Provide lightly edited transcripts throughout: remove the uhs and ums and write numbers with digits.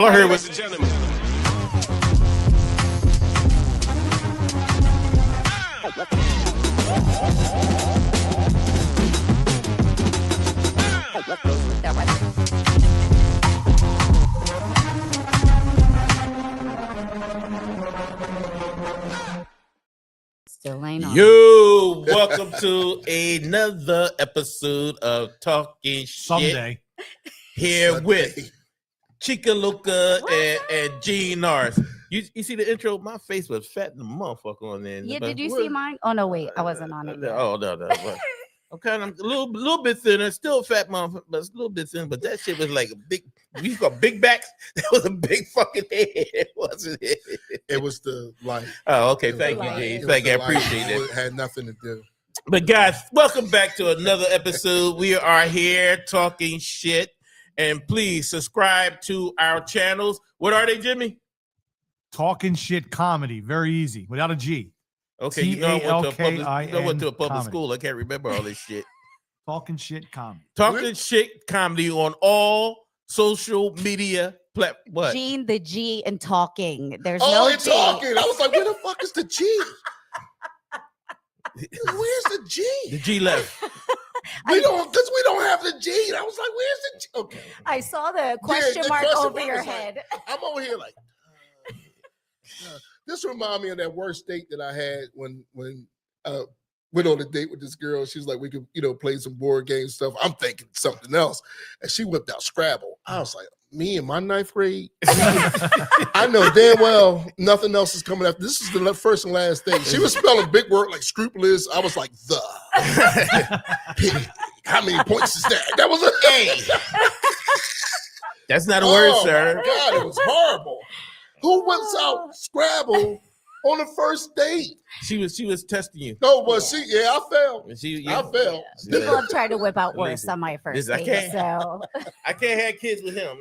All I heard was the gentleman. Still ain't on. Yo, welcome to another episode of Talkin Shit. Someday. Here Sunday. with Chica, Luca, and Gene Norris. You see the intro? My face was fat in the motherfucker on there. Yeah, did you see mine? Oh no, wait, I wasn't on it yet. Oh no. I'm kind of a little bit thinner, still fat motherfucker, but it's a little bit thin. But that shit was like a big. We got big backs. That was a big fucking head, wasn't it? It was the light. Oh, okay. Thank you, Gene. Thank you. I appreciate it. It had nothing to do. But guys, welcome back to another episode. We are here talking shit. And please subscribe to our channels. What are they, Jimmy? Talkin Shit Comedy. Very easy. Without a G. Okay, you know I went to a public comedy. school. I can't remember all this shit. Talkin Shit Comedy. Talking shit comedy on all social media what? Gene, the G and talking. There's Oh, no it's G. talking. I was like, where the fuck is the G? Where's the G? The G left. We don't have the G. I was like, where's the G? Okay. I saw the question the mark question over mark your was like- head. I'm over here like, this reminds me of that worst date that I had when went on a date with this girl. She was like, we could, play some board game stuff. I'm thinking something else. And she whipped out Scrabble. I was like, me in my ninth grade? I know damn well nothing else is coming after. This is the first and last thing. She was spelling big word like scrupulous. I was like, how many points is that? That was a A. That's not a word, sir. My God, it was horrible. Who whips out Scrabble on the first date? She was testing you. No, but I failed. I failed. People have tried to whip out worse on my first Listen, date. So I can't have kids with him.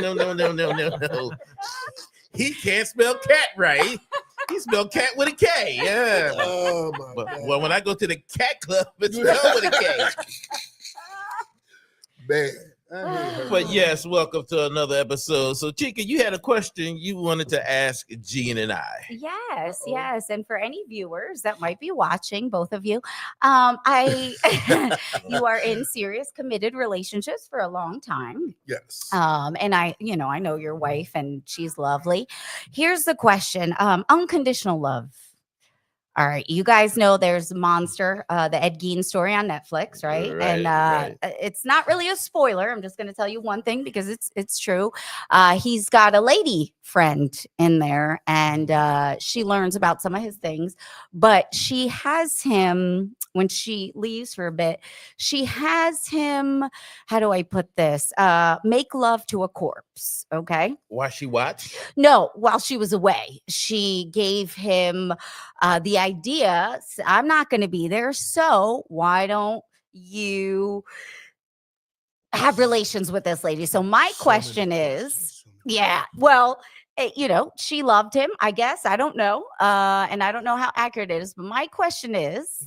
No. He can't spell cat right. He spelled cat with a K. Yeah. Oh my God. Well, when I go to the cat club, it's spelled with a K. Man. But yes, welcome to another episode. So, Chica, you had a question you wanted to ask Gene and I. yes. And for any viewers that might be watching, both of you, you are in serious committed relationships for a long time. Yes. And I know your wife and she's lovely. Here's the question. Unconditional love. All right, you guys know there's Monster, the Ed Gein story on Netflix, right? Right. It's not really a spoiler. I'm just going to tell you one thing because it's true. He's got a lady friend in there, and she learns about some of his things. But she has him when she leaves for a bit. She has him. How do I put this? Make love to a corpse. Okay. Why she watched? No, while she was away, she gave him the idea, I'm not going to be there, so why don't you have relations with this lady? So my question is, she loved him, I guess. I don't know. And I don't know how accurate it is, but my question is,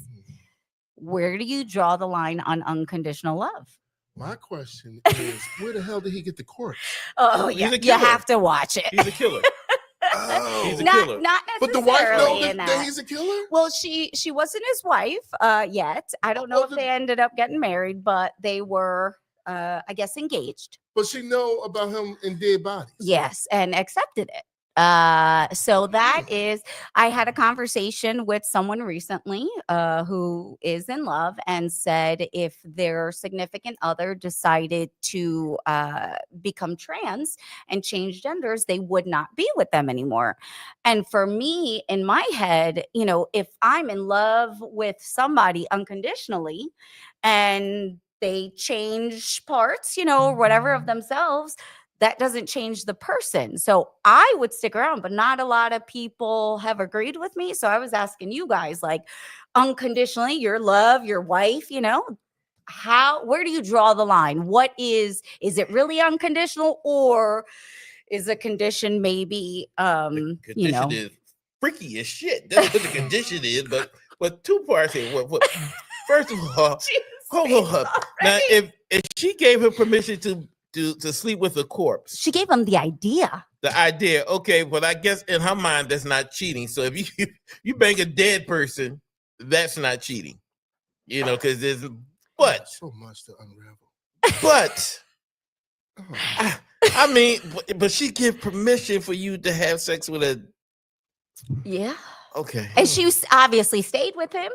where do you draw the line on unconditional love? My question is, where the hell did he get the corpse? Oh, He's yeah, a you killer. have to watch it. He's a killer. Oh. He's a killer. Not But the wife necessarily knows in that that. he's a killer? Well, she wasn't his wife yet. I don't know if they ended up getting married, but they were, I guess, engaged. But she know about him in dead bodies. Yes, and accepted it. So that is, I had a conversation with someone recently who is in love and said if their significant other decided to become trans and change genders, they would not be with them anymore. And for me, in my head, if I'm in love with somebody unconditionally and they change parts, whatever of themselves, that doesn't change the person. So I would stick around, but not a lot of people have agreed with me. So I was asking you guys, like, unconditionally, your love, your wife, where do you draw the line? What is it really unconditional, or is a condition maybe, The condition is freaky as shit. That's what the condition is. But two parts here. First of all, hold up. Now, if she gave her permission to to sleep with a corpse. She gave him the idea. The idea, okay, but I guess in her mind that's not cheating. So if you bang a dead person, that's not cheating. You know, because there's but so much to unravel. But I mean, but she give permission for you to have sex with a Yeah. okay. And she obviously stayed with him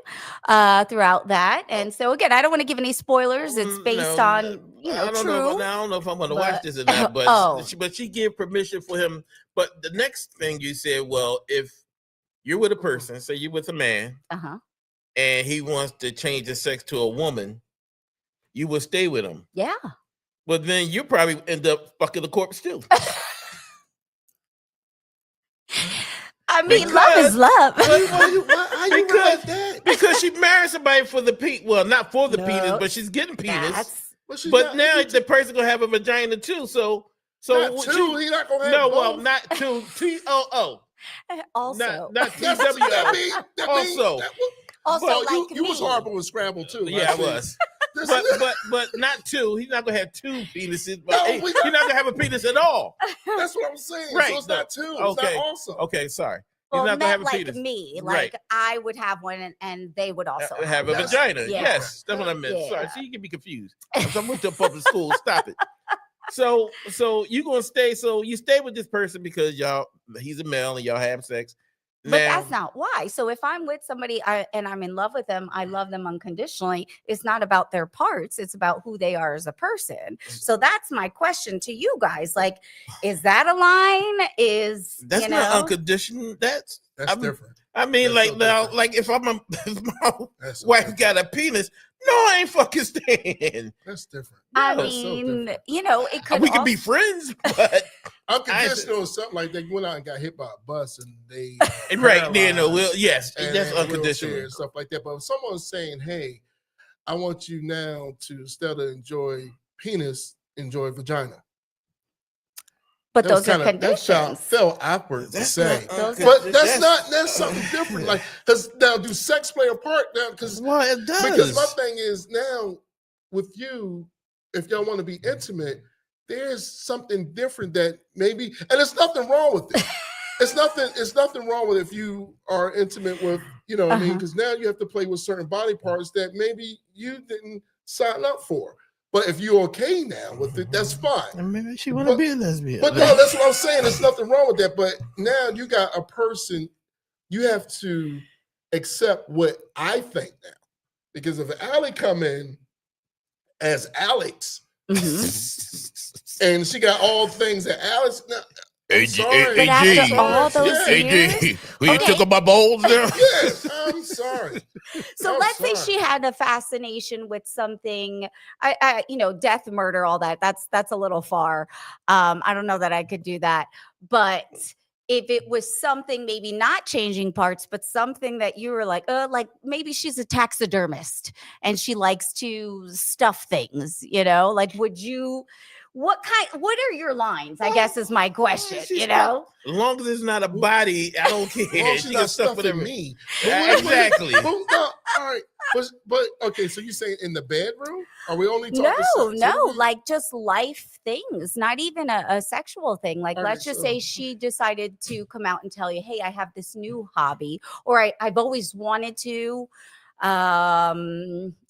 throughout that. And so again, I don't want to give any spoilers. It's based on I don't true. know. I don't know if I'm going to watch this or not. But but she gave permission for him. But the next thing you said, well, if you're with a person, say you're with a man, and he wants to change his sex to a woman, you will stay with him. Yeah. But then you probably end up fucking the corpse too. I mean, love is love. How you like that? Because she married somebody for the penis. Well, not for the penis, but she's getting penis. But now the person gonna have a vagina too. So not two. He not gonna have both. well, not two. TOO. Also, not TWO. Also, well, like you was horrible with Scrabble too. Yeah, I was. But not two. He's not gonna have two penises. But he's not gonna have a penis at all. That's what I'm saying. Right. So it's not two. Okay. It's not also. Okay, sorry. Well, he's not gonna have a like penis. me, Right. like I would have one, and they would also have a vagina. Yeah. Yes, that's what I meant. Yeah. Sorry, so you can be confused. I went to a public school. Stop it. So you gonna stay? So you stay with this person because he's a male and y'all have sex. But that's not why. So if I'm with somebody and I'm in love with them, I love them unconditionally. It's not about their parts. It's about who they are as a person. So that's my question to you guys. Like, is that a line? That's not unconditional. That's different. I mean, that's like now, like if my wife got a penis, no, I ain't fucking staying. That's different. I mean, it could. We could be friends, but unconditional is something like they went out and got hit by a bus and they right. Yes, that's unconditional and stuff like that. But if someone's saying, "Hey, I want you now to instead of enjoy penis, enjoy vagina." But those are conditions. That felt awkward to say, but that's something different. Like, because now, do sex play a part now? Because it does. Because my thing is now with you, if y'all want to be intimate, there's something different that maybe, and there's nothing wrong with it. It's nothing wrong with if you are intimate with, what I mean? Because now you have to play with certain body parts that maybe you didn't sign up for. But if you're okay now with it, that's fine. Maybe she want to be a lesbian. But no, that's what I'm saying. There's nothing wrong with that. But now you got a person, you have to accept what I think now. Because if Allie come in as Alex, and she got all things that Alex... But after all those years, you took my balls there. Yes, I'm sorry. So let's say she had a fascination with something, death, murder, all that. That's a little far. I don't know that I could do that. But if it was something, maybe not changing parts, but something that you were like maybe she's a taxidermist and she likes to stuff things, like, would you? What are your lines? I guess is my question. As long as it's not a body, I don't care. She got stuff with me. Exactly. All right, but okay. So you saying in the bedroom? Are we only talking? No, like just life things, not even a sexual thing. Like, let's just say she decided to come out and tell you, "Hey, I have this new hobby," or I've always wanted to,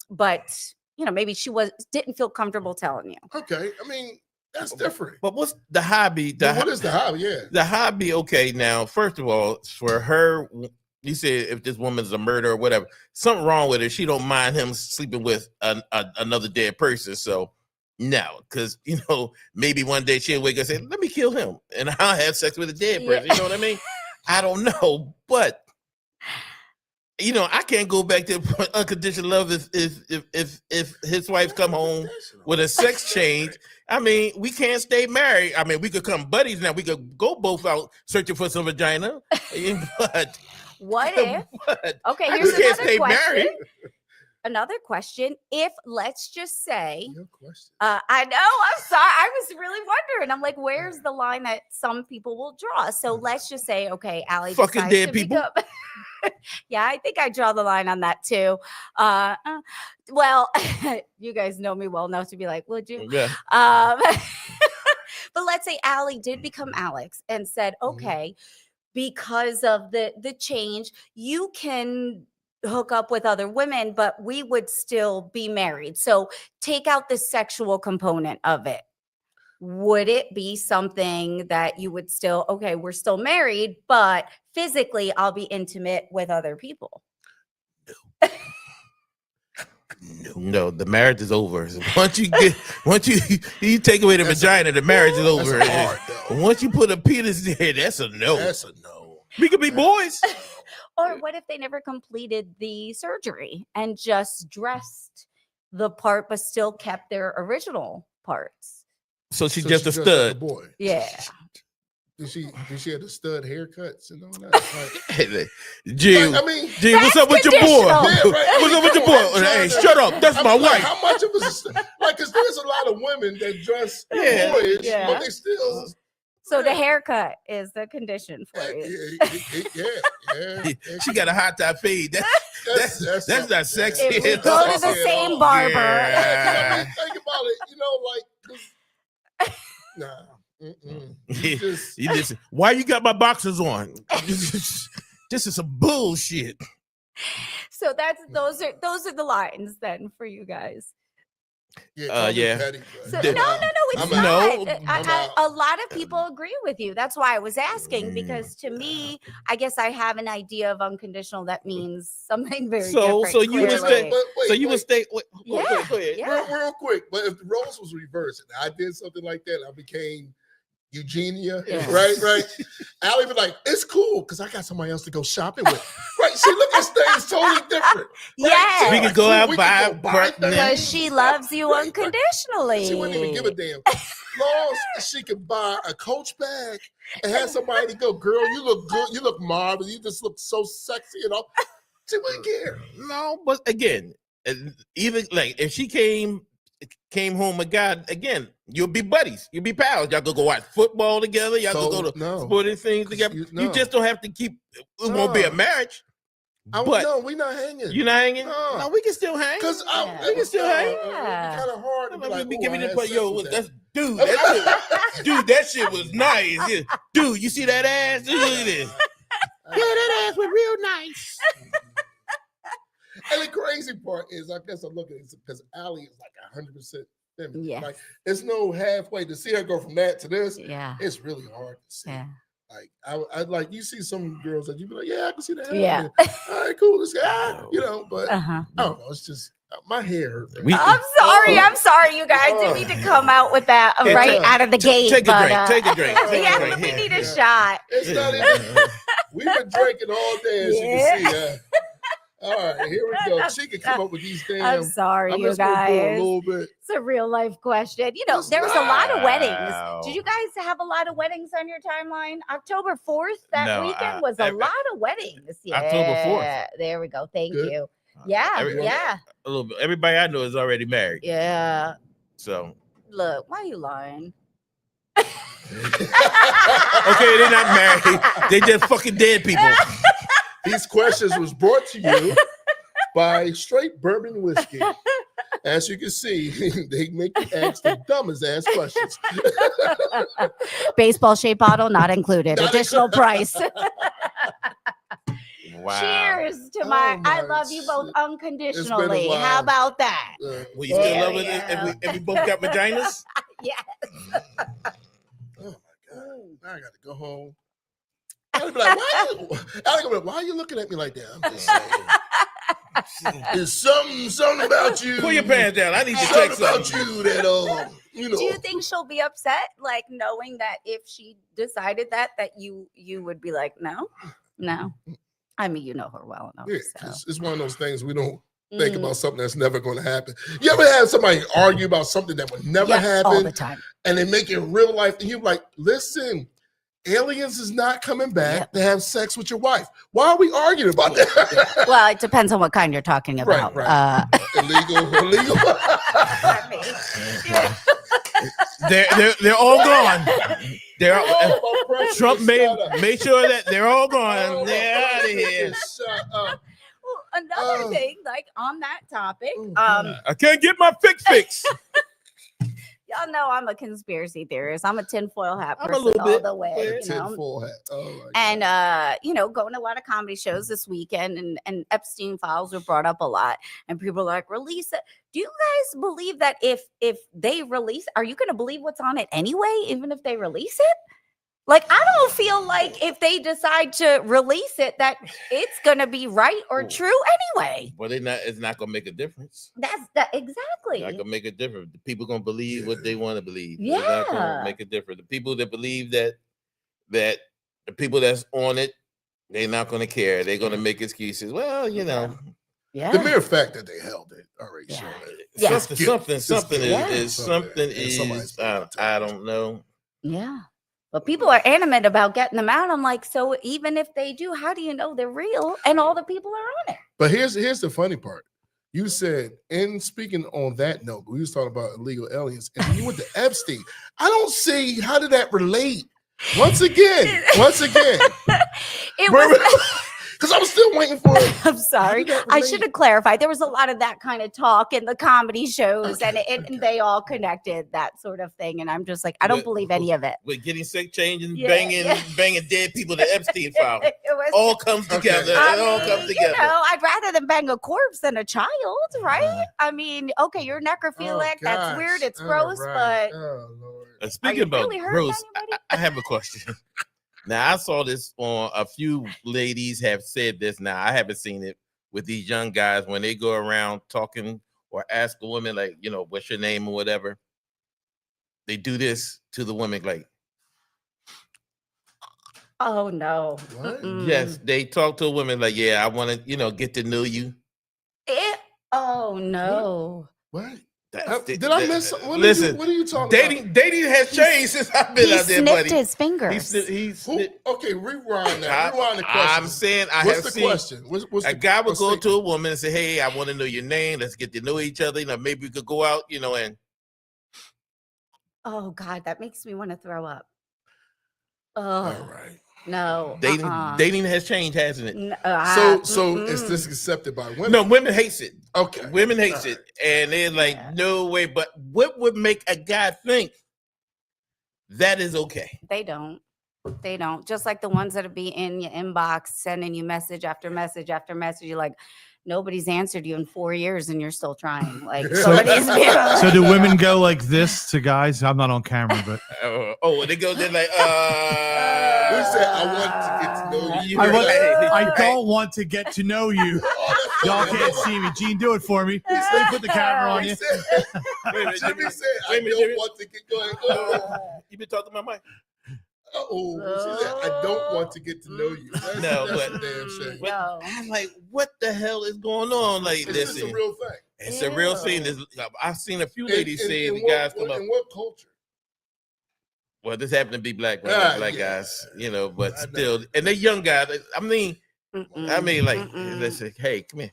but. Maybe she didn't feel comfortable telling you. Okay, I mean that's different. But what's the hobby? What is the hobby? Yeah, the hobby. Okay, now first of all, for her, you said if this woman's a murderer or whatever, something wrong with her. She don't mind him sleeping with another dead person. So no, because maybe one day she'll wake up and say, "Let me kill him," and I'll have sex with a dead person. You know what I mean? I don't know, but. I can't go back to unconditional love if his wife come home with a sex change. I mean, we can't stay married. I mean, we could come buddies now. We could go both out searching for some vagina. But what if? Okay, we here's can't another stay question. married. another question. If, let's just say, Your question. I know, I'm sorry. I was really wondering. I'm like, where's the line that some people will draw? So let's just say, okay, Allie Fucking decides dead to people? become- yeah, I think I draw the line on that too. Well, you guys know me well enough to be like, would you? Yeah. But let's say Allie did become Alex and said, okay, because of the change, you can hook up with other women, but we would still be married. So take out the sexual component of it. Would it be something that you would still, okay, we're still married, but physically I'll be intimate with other people? No, the marriage is over. Once you take away the vagina, the marriage is over. That's hard, though. Once you put a penis there, that's a no. That's a no. We could be boys. Or what if they never completed the surgery and just dressed the part but still kept their original parts? So she's So just she a dressed like stud. boy. Yeah. Did she have the stud haircuts and all that? Like, G, I mean, G, what's up with your boy? conditional. yeah, right. What's up with your Come on, boy? I'm Hey, trying to- shut up. That's my I'm like, wife. how much of us, like, because there's a lot of women that dress Yeah. boyish, Yeah. but they still. So the haircut is the condition for you. Yeah. She got a hot top fade. That's not sexy. If we at go to all. the same barber. Yeah. Think about it, like, 'cause- nah. You just, Why you got my boxers on? This is some bullshit. So those are the lines then for you guys. call me yeah. petty, but So, Did- no, it's I'm not. out. I'm out. A lot of people agree with you. That's why I was asking, because to me, I guess I have an idea of unconditional that means something very different. So you would clearly. stay. Wait, So you would wait. stay. Go Yeah, ahead. Go ahead. yeah. Real quick, but if the roles was reversed and I did something like that, I became Eugenia, Yeah. right? Allie be like, it's cool because I got somebody else to go shopping with. Right? See, look at things totally different. Yes. We could go out we buy could go buy things. Because things. she loves you Right. unconditionally. She wouldn't even give a damn. Long as she could buy a Coach bag and have somebody to go, girl, you look good, you look marvelous, you just look so sexy, She wouldn't care. No, but again, even like if she came home and got again, you'll be buddies, you'll be pals. Y'all could go watch football together. Y'all could go to sporting things together. You just don't have to keep. It won't be a marriage. But no, we not hanging. you're not hanging. No. No, we can still hang. Because we can still hang. Kind of hard to be like, give me "Ooh, I this had part. sex Yo, with that's that." dude. That shit was nice. Yeah. Dude, you see that ass? Look at this. Yeah, that ass was real nice. And the crazy part is, I guess I'm looking at it because Allie is like 100% feminine. Yes. Like, it's no halfway to see her go from that to this. Yeah. It's really hard to see. Yeah. Like, I like, you see some girls that you be like, yeah, I can see that. Yeah. All right, cool. Let's go. But Uh-huh. I don't know. It's just my hair hurt. I'm sorry, you guys. Didn't need to come out with that Yeah, right out of the gate. Take a but, drink. Take a drink. Take yeah, a drink. but we Here, need a here. shot. It's not even. We've been drinking all day, as you can see. All right, here we go. She can come up with these damn. I'm sorry, I'm you just gonna do a guys. little bit. It's a real life question. It's There was a lot of Wow. weddings. Did you guys have a lot of weddings on your timeline? October 4th, that No, weekend was a lot of weddings. Yeah. October 4th. There we go. Thank Good. you. Yeah. Every- Yeah. A little bit. Everybody I know is already married. Yeah. So Look, why are you lying? okay, they're not married. They just fucking dead people. These questions was brought to you by Straight Bourbon Whiskey. As you can see, they make you ask the dumbest ass questions. Baseball shape bottle not included. Not Additional price. Wow. Cheers to Oh my I my love you both shit. unconditionally. while. How about that? Will you still There love we it if go. we both got vaginas? Yes. Oh my God. Now I got to go home. I'll be like, why are you looking at me like that? I'm just saying. There's something about you. Pull your pants down. I need to check Something about something. you that Do you think she'll be upset, like knowing that if she decided that you would be like, no? I mean, you know her well enough. Yeah, So. it's one of those things we don't think Mm. about something that's never going to happen. You ever have somebody argue about something that would never Yes, all happen, the time. and they make it real life, and you're like, listen, aliens is not coming back to have sex with your wife. Why are we arguing about that? Well, it depends on what kind you're talking about. Right. Illegal. I mean, They're all gone. They're Trump made made sure that they're all gone. They're out of here. Shut up. well, another thing, like on that topic, I can't get my fix. y'all know I'm a conspiracy theorist. I'm a tinfoil hat I'm a person little all bit. the way. You know? Tinfoil hat. Oh my And God. going to a lot of comedy shows this weekend, and Epstein files were brought up a lot, and people are like, release it. Do you guys believe that if they release, are you going to believe what's on it anyway, even if they release it? Like, I don't feel like if they decide to release it that it's going to be right or true anyway. Well, it's not gonna make a difference. That's exactly. Not gonna make a difference. The people gonna believe what they want to believe. Yeah. It's not gonna make a difference. The people that believe that the people that's on it, they're not gonna care. They're gonna make excuses. Well, Yeah. The mere fact that they held it already showed it. Yeah. Something is Somebody's I don't know. Yeah. But people are animate about getting them out. I'm like, so even if they do, how do you know they're real? And all the people are on it. But here's the funny part. You said, and speaking on that note, we was talking about illegal aliens, and then you went to Epstein. I don't see how did that relate. Once again, It was. because I'm still waiting for it. I'm sorry. I should have clarified. There was a lot of that kind of talk in the comedy shows, and they all connected that sort of thing. And I'm just like, I don't believe any of it. With getting sick change and Yeah, banging dead people to Epstein file. It was, All comes together. I It all mean, comes together. I'd rather than bang a corpse than a child, right? I mean, okay, you're necrophilic. That's weird. It's gross, but Speaking about really hurting gross, anybody? I have a question. Now, I saw this on a few ladies have said this. Now, I haven't seen it with these young guys when they go around talking or ask a woman, like, what's your name or whatever. They do this to the woman, like, oh no. What? yes, they talk to a woman like, yeah, I want to, get to know you. Oh no. What? That's- Did I miss something? Listen, what are you talking about? dating has changed since I've been He out there, snipped buddy. his fingers. Okay, rewind that. Rewind the question. I'm saying I What's have the seen question? What's a guy would go to a woman and say, hey, I want to know your name. Let's get to know each other. Maybe we could go out, and Oh God, that makes me want to throw up. Oh All right. no. dating has changed, hasn't it? So is this accepted by women? No, women hates it. Okay. Women hates it. And they're like, no way. But what would make a guy think that is okay? They don't. They don't. Just like the ones that be in your inbox, sending you message after message after message. You're like, nobody's answered you in 4 years, and you're still trying. Like, somebody's So do women go like this to guys? I'm not on camera, but They go, they're like, We said, I want to get to know you. I don't want to get to know you. Y'all can't see me. Gene, do it for me. Let me put the camera on you. Jimmy said, I don't want to get going. You been talking to my mic? She said, I don't want to get to know you. No, that's but- a damn shame. No. I'm like, what the hell is going on? Like, Is this a listen, real thing? it's a real thing. I've seen a few ladies say In the guys what, come up. in what culture? Well, this happened to be black guys, but I know. still, and they're young guys. I mean, like, Mm-mm. let's say, hey, come here.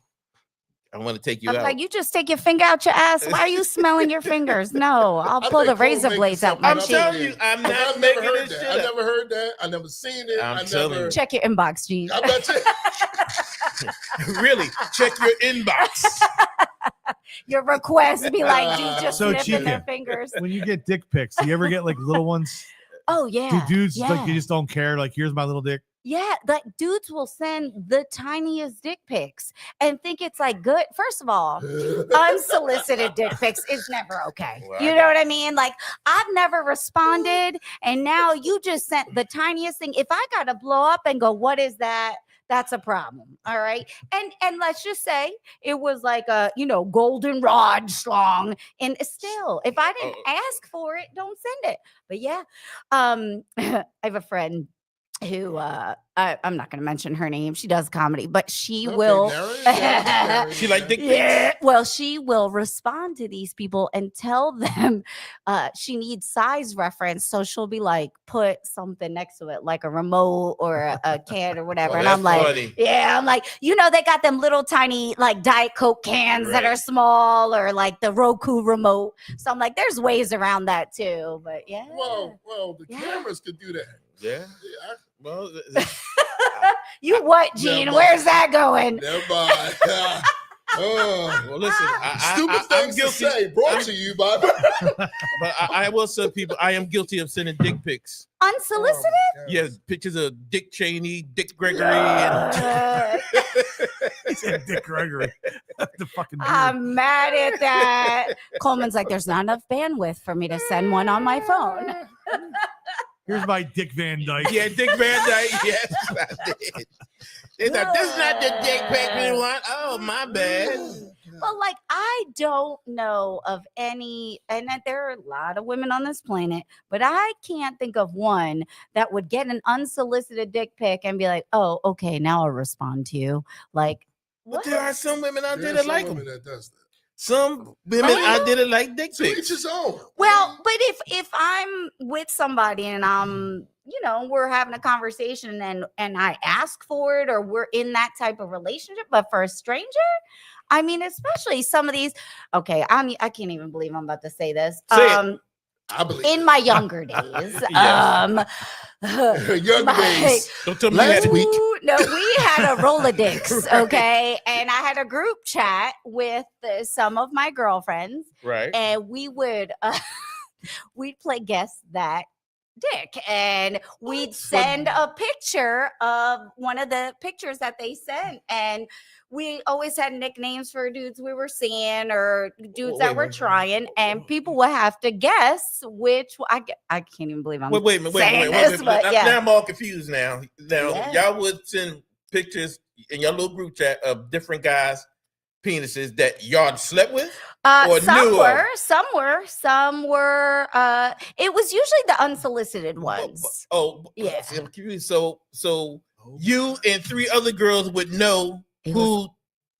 I want to take you I'm out. like, you just take your finger out your ass. Why are you smelling your fingers? No, I'll pull the think razor Cole blades makes out my I'm something cheek. telling you, I'm I've not never making heard this that. shit I up. never heard that. I never seen it. I'm I telling never. you. Check your inbox, G. I'm not checking. Really, check your inbox. Your request be like, dude, just So, sniffing their Chica. fingers. when you get dick pics, do you ever get like little ones? Oh yeah. Do dudes yeah. like you just don't care? Like, here's my little dick. Yeah, like dudes will send the tiniest dick pics and think it's like good. First of all, unsolicited dick pics is never okay. Well, You know what I mean? Like, I've never responded, and now you just sent the tiniest thing. If I gotta blow up and go, what is that? That's a problem. All right. And let's just say it was like a, golden rod slong. And still, if I didn't ask for it, don't send it. But yeah, I have a friend who I'm not going to mention her name. She does comedy, but she Okay, will. Darren. She like dick pics? Yeah. Well, she will respond to these people and tell them she needs size reference. So she'll be like, put something next to it, like a remote or a can or whatever. Oh, and I'm that's like, funny. yeah, I'm like, they got them little tiny like Diet Coke cans that Right. are small, or like the Roku remote. So I'm like, there's ways around that too. But yeah. Well, the Yeah. cameras could do that. Yeah. Yeah, Well, You what, Gene? Never Where's that going? never mind. well, listen. Stupid I'm things to guilty. say. Brought to you by. But I will say, people, I am guilty of sending dick pics. Unsolicited? Yeah, pictures of Dick Cheney, Dick Gregory, and He said Dick Gregory. The fucking dude. I'm mad at that. Coleman's like, there's not enough bandwidth for me to send one on my phone. Here's my Dick Van Dyke. yeah, Dick Van Dyke. Yes, I did. They thought this is not the dick pic we want. Oh, my bad. Well, like, I don't know of any, and that there are a lot of women on this planet, but I can't think of one that would get an unsolicited dick pic and be like, oh, okay, now I'll respond to you. Like, But what? there are some women out there There's that like some them. women that does that. Some women out there that like dick To each pics. his own. Well, but if I'm with somebody and I'm, we're having a conversation and I ask for it, or we're in that type of relationship, but for a stranger, I mean, especially some of these. Okay, I can't even believe I'm about to say this. Say it. I believe In it. my younger days, Young days. Don't tell me Last you had week. No, we had a Rolodex, okay, and I had a group chat with some of my girlfriends, right. and we would we'd play guess that dick, and we'd send a picture of one of the pictures that they sent, and we always had nicknames for dudes we were seeing or dudes that were trying, and people would have to guess which. I can't even believe I'm Wait a minute. saying this, but Now, yeah. now I'm all confused now. Yeah. Y'all would send pictures in your little group chat of different guys' penises that y'all slept with? Or Some knew were, of? some were. It was usually the unsolicited ones. Yeah. Yeah. I'm confused. So you and 3 other girls would know It who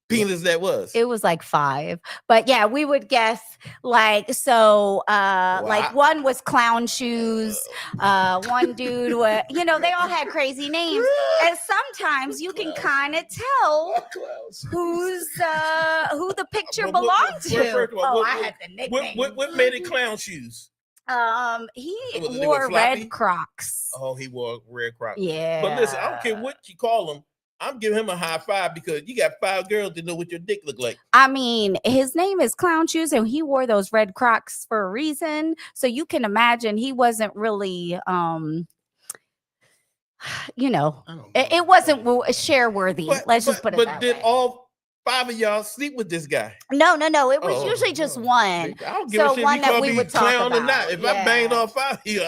penis that was. It was like 5, but yeah, we would guess like so. Like one was clown shoes. One dude was, they all had crazy names, and sometimes you can kind of tell who the picture Well, belonged to. first of all, I had the nickname. What made it clown shoes? He They were wore floppy? red Crocs. Oh, he wore red Crocs. Yeah, But listen, I don't care what you call him. I'm giving him a high five because you got 5 girls that know what your dick look like. I mean, his name is Clown Shoes, and he wore those red Crocs for a reason. So you can imagine he wasn't really, it wasn't share worthy. Let's just put it that But did way. all 5 of y'all sleep with this guy? No. It was Oh, usually just oh. one. I don't give So a shit one if you that call we me would talk clown or about. not. If I banged all 5 of you,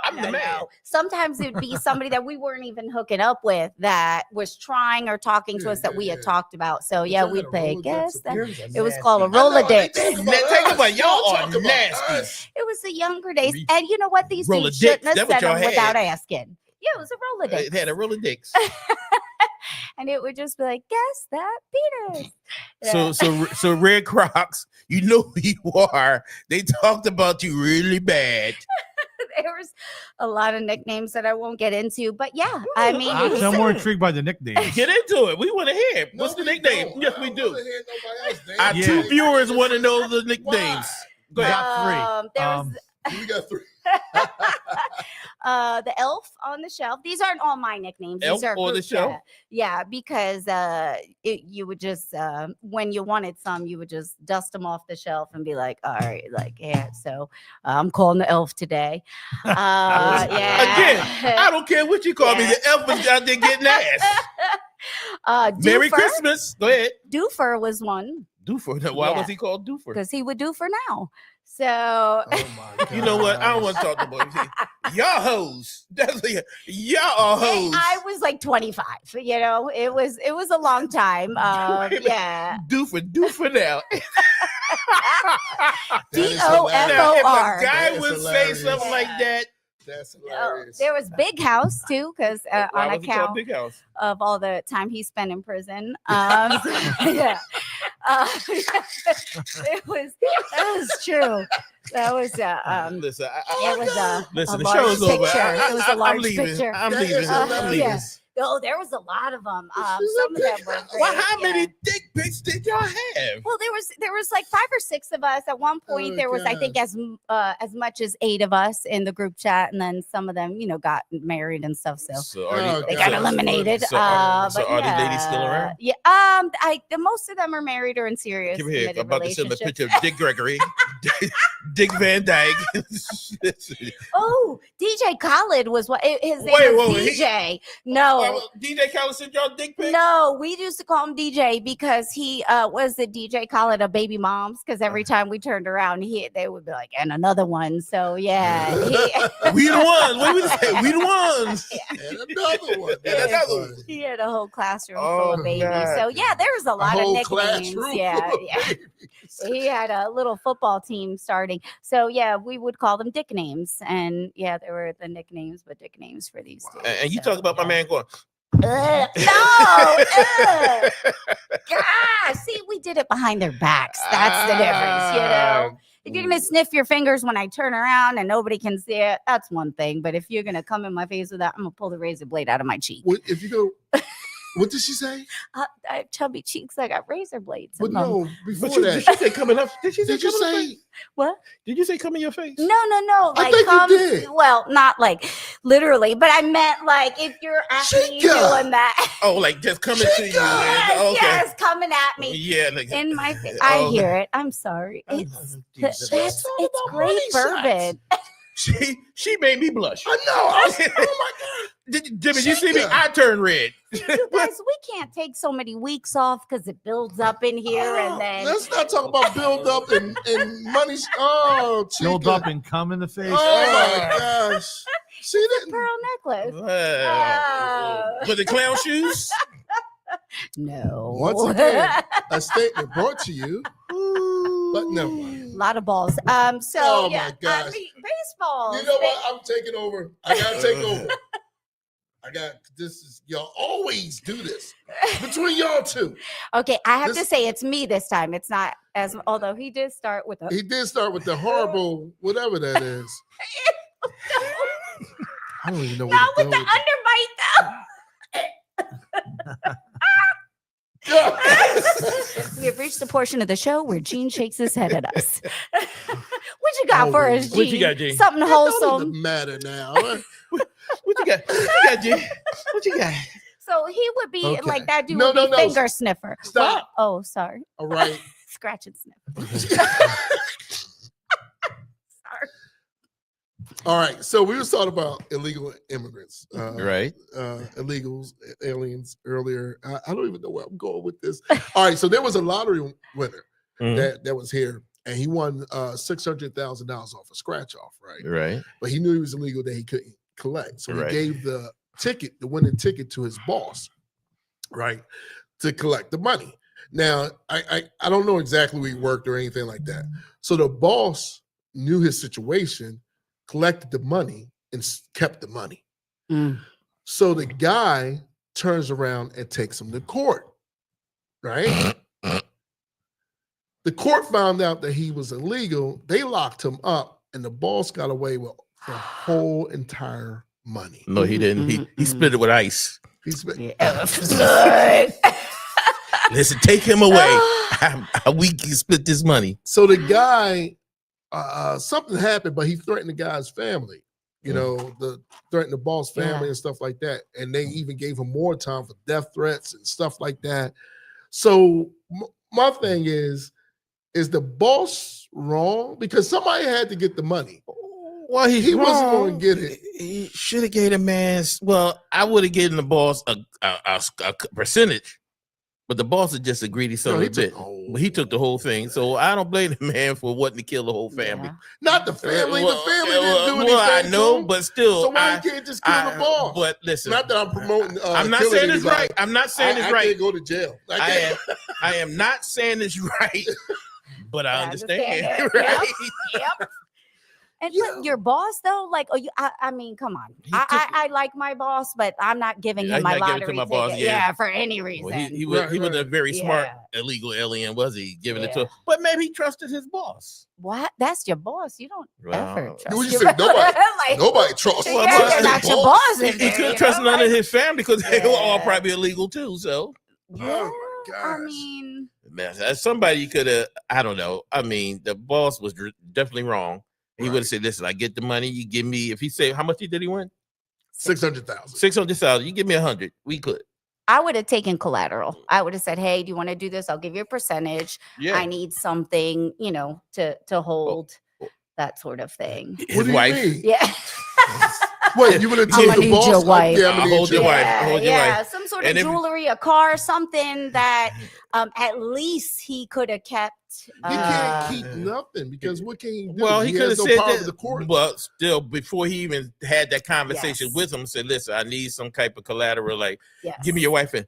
I'm the man. Sometimes it'd be somebody that we weren't even hooking up with that was trying or talking to us that we had talked about. So yeah, we'd play guess that. It was called a Rolodex. Take away, y'all are nasty. It was the younger days, and you know what? These dudes Rolodex, shouldn't have that's what sent them y'all without had. asking. Yeah, it was a Rolodex. It had a Rolodex. And it would just be like, guess that penis. So Red Crocs, you know who you are. They talked about you really bad. There was a lot of nicknames that I won't get into, but yeah, I mean, I'm more intrigued by the nicknames. Get into it. We want to hear it. What's the nickname? Yes, we do. Our Yeah. 2 viewers want to know the nicknames. Go We ahead. got 3. there was We got 3. the elf on the shelf. These aren't all my nicknames. Elf These are on the group shelf? chat. Yeah, because you would just when you wanted some, you would just dust them off the shelf and be like, all right, like yeah. So I'm calling the elf today. Yeah. Again, I don't care what you call me. The elf is out there getting ass. Merry Doofer. Christmas. Go ahead. Doofer was one Doofer. Why Yeah. was he called Doofer? because he would do for now. So Oh my God. You know what? I don't want to talk to boys. Y'all hoes. Y'all are hoes. I was like 25. It was a long time. Yeah. Doofer now. That is DOFOR. Now, if F-O-R. a guy That is would hilarious. say something like that, That's hilarious. There was Big House too, because Why on was it called account Big House? of all the time he spent in prison. Yeah. That was true. That was Listen, it was listen, a the show's large over. picture. It was a I'm large leaving. picture. I'm That leaving. is I'm hilarious. leaving. Yeah. Oh, there was a lot of them. This is Some a of them big were house. great. Well, how yeah. many dick pics did y'all have? Well, there was like 5 or 6 of us. At one point, Oh, there was I think as much as 8 of us in the group chat, and then some of them, got married and stuff. So Are they God. got So- eliminated. So are but these ladies still around? Yeah. Most of them are married or in serious Give here. I'm committed about to send a relationships. picture of Dick Gregory, Dick Van Dyke. Oh, DJ Khaled was what his name Wait, was wait, DJ. No. DJ Khaled sent y'all dick pics? No, we used to call him DJ because he was the DJ Khaled of baby moms. Because every time we turned around, they would be like, and another one. So yeah, We the ones. What did we say? We the ones. And another one. And another one. he had a whole classroom Oh, full of babies. God. So yeah, there was a lot of whole nicknames. classroom Yeah, full of yeah. babies. He had a little football team starting. So yeah, we would call them dick names. And yeah, there were the nicknames, but dick names for these two. And you So, talk about my yeah. man going, No. God, see, we did it behind their backs. That's the difference, If you're gonna sniff your fingers when I turn around and nobody can see it, that's one thing. But if you're gonna come in my face with that, I'm gonna pull the razor blade out of my cheek. If you go, what did she say? I have chubby cheeks. I got razor blades. But in them. no, before But did that, she say coming up? Did she say did you coming up? say? What? Did you say come in your face? No. I Like think you come. did. Well, not like literally, but I meant like if you're at me Chica. doing that. Oh, like just coming to you. Chica. And, okay. Yes, coming at me Yeah. Like, in my face. I okay. hear it. I'm sorry. Jesus. It's all about great money shots. bourbon. She made me blush. I know. I was, oh my Jimmy, you see me? Chica. I turned red. You guys, we can't take so many weeks off because it builds up in here, God. and then Let's not talk about build up and money. Oh, Build Chica. up and come in the face. Oh my gosh. She didn't. pearl necklace. With the clown shoes? No. Once again, a statement brought to you, but never mind. A lot of balls. So Oh, yeah, my gosh. baseball. You know what? I'm taking over. I gotta take over. This is y'all always do this between y'all two. Okay, I have to This- say it's me this time. It's not as although he did start with a He did start with the horrible, whatever that is. I don't even know what not to with the go underbite with. though. We have reached the portion of the show where Gene shakes his head at us. What you got Oh, for really? us, Gene? What you got, Gene? Something It don't wholesome. even matter now. What you got? What you got, G? What you got? So he would be Okay. like that dude No, would be no, no. finger sniffer. Stop. What? Oh, sorry. All right. Scratch and sniff. All right. So we was talking about illegal immigrants, Right. illegals, aliens earlier. I don't even know where I'm going with this. All right. So there was a lottery winner that was here, and he won $600,000 off a scratch off, right? Right. But he knew he was illegal that he couldn't collect, so Right. he gave the winning ticket, to his boss, right, to collect the money. Now, I don't know exactly where he worked or anything like that. So the boss knew his situation, collected the money, and kept the money. So the guy turns around and takes him to court, right? The court found out that he was illegal. They locked him up, and the boss got away with the whole entire money. No, he didn't. He split it with ice. He's been, Listen, take him away. We can split this money. so the guy, something happened, but he threatened the guy's family. You know, threatened the boss family and stuff like that. And they even gave him more time for death threats and stuff like that. So my thing is the boss wrong? Because somebody had to get the money. Well, He wasn't going to get it. He should have gave the man. Well, I would have given the boss a percentage, but the boss is just a greedy son of a bitch. But he took the whole thing, so I don't blame the man for wanting to kill the whole family. Yeah. Not the family. The family didn't do anything. Well, I know, to him. but still, So why you can't just kill the boss? But listen, Not that I'm promoting. I'm not killing saying it's anybody. right. I'm not saying it's I right. can't go to jail. I am not saying it's right, but I I understand. understand it. Right? Yep. And Yeah. but your boss though, like, I mean, come on. He I like my boss, but I'm not giving Yeah, him my he's not giving it lottery to my ticket. boss, Yeah. yeah. For any reason. Well, he Right, wasn't a very smart Yeah. illegal alien, was he? Giving it to Yeah. him, but maybe he trusted his boss. What? That's your boss. You don't ever Well, trust What you your said? Nobody, like, nobody trusts. Yeah, Well, you're not your boss. He in there, couldn't you trust know, none of like- his family because they were all Yeah. probably illegal too. So, Yeah, Oh my I gosh. mean, man, somebody could have. I don't know. I mean, the boss was definitely wrong. He Right. would have said, "Listen, I get the money. You give me. If he said how much did he win? 600,000. 600,000. You give me 100. We could. I would have taken collateral. I would have said, "Hey, do you want to do this? I'll give you a percentage. Yeah. I need something, to hold oh. that sort of thing." What His do you wife. mean? Yeah. Wait, you would have I'ma told the need boss? your wife. Yeah, I'm I'll gonna hold need your your wife. wife. Hold your wife. Some sort of And if- jewelry, a car, something that at least he could have kept. He can't keep nothing because what can he do? Well, he could have has no said power that, to the court. but still, before he even had that conversation Yes. with him, said, "Listen, I need some type of collateral. Like, Yes. give me your wife and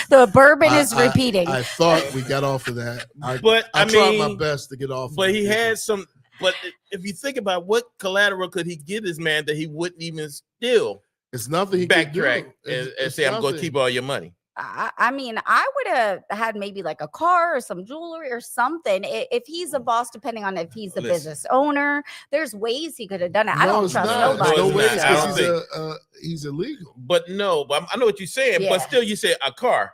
The bourbon I- is repeating. I thought we got off of that. But I I tried my mean, best to get off. but of he it. had some. But if you think about what collateral could he give this man that he wouldn't even still It's nothing he could do. backtrack and It's say, "I'm going to nothing. keep all your money." I mean, I would have had maybe like a car or some jewelry or something. If he's a boss, depending on if he's the Listen. business owner, there's ways he could have done it. I No, don't it's trust not. nobody. No it's ways not. I because don't he's illegal. But no, but I know what you're saying. Yeah. But still, you said a car.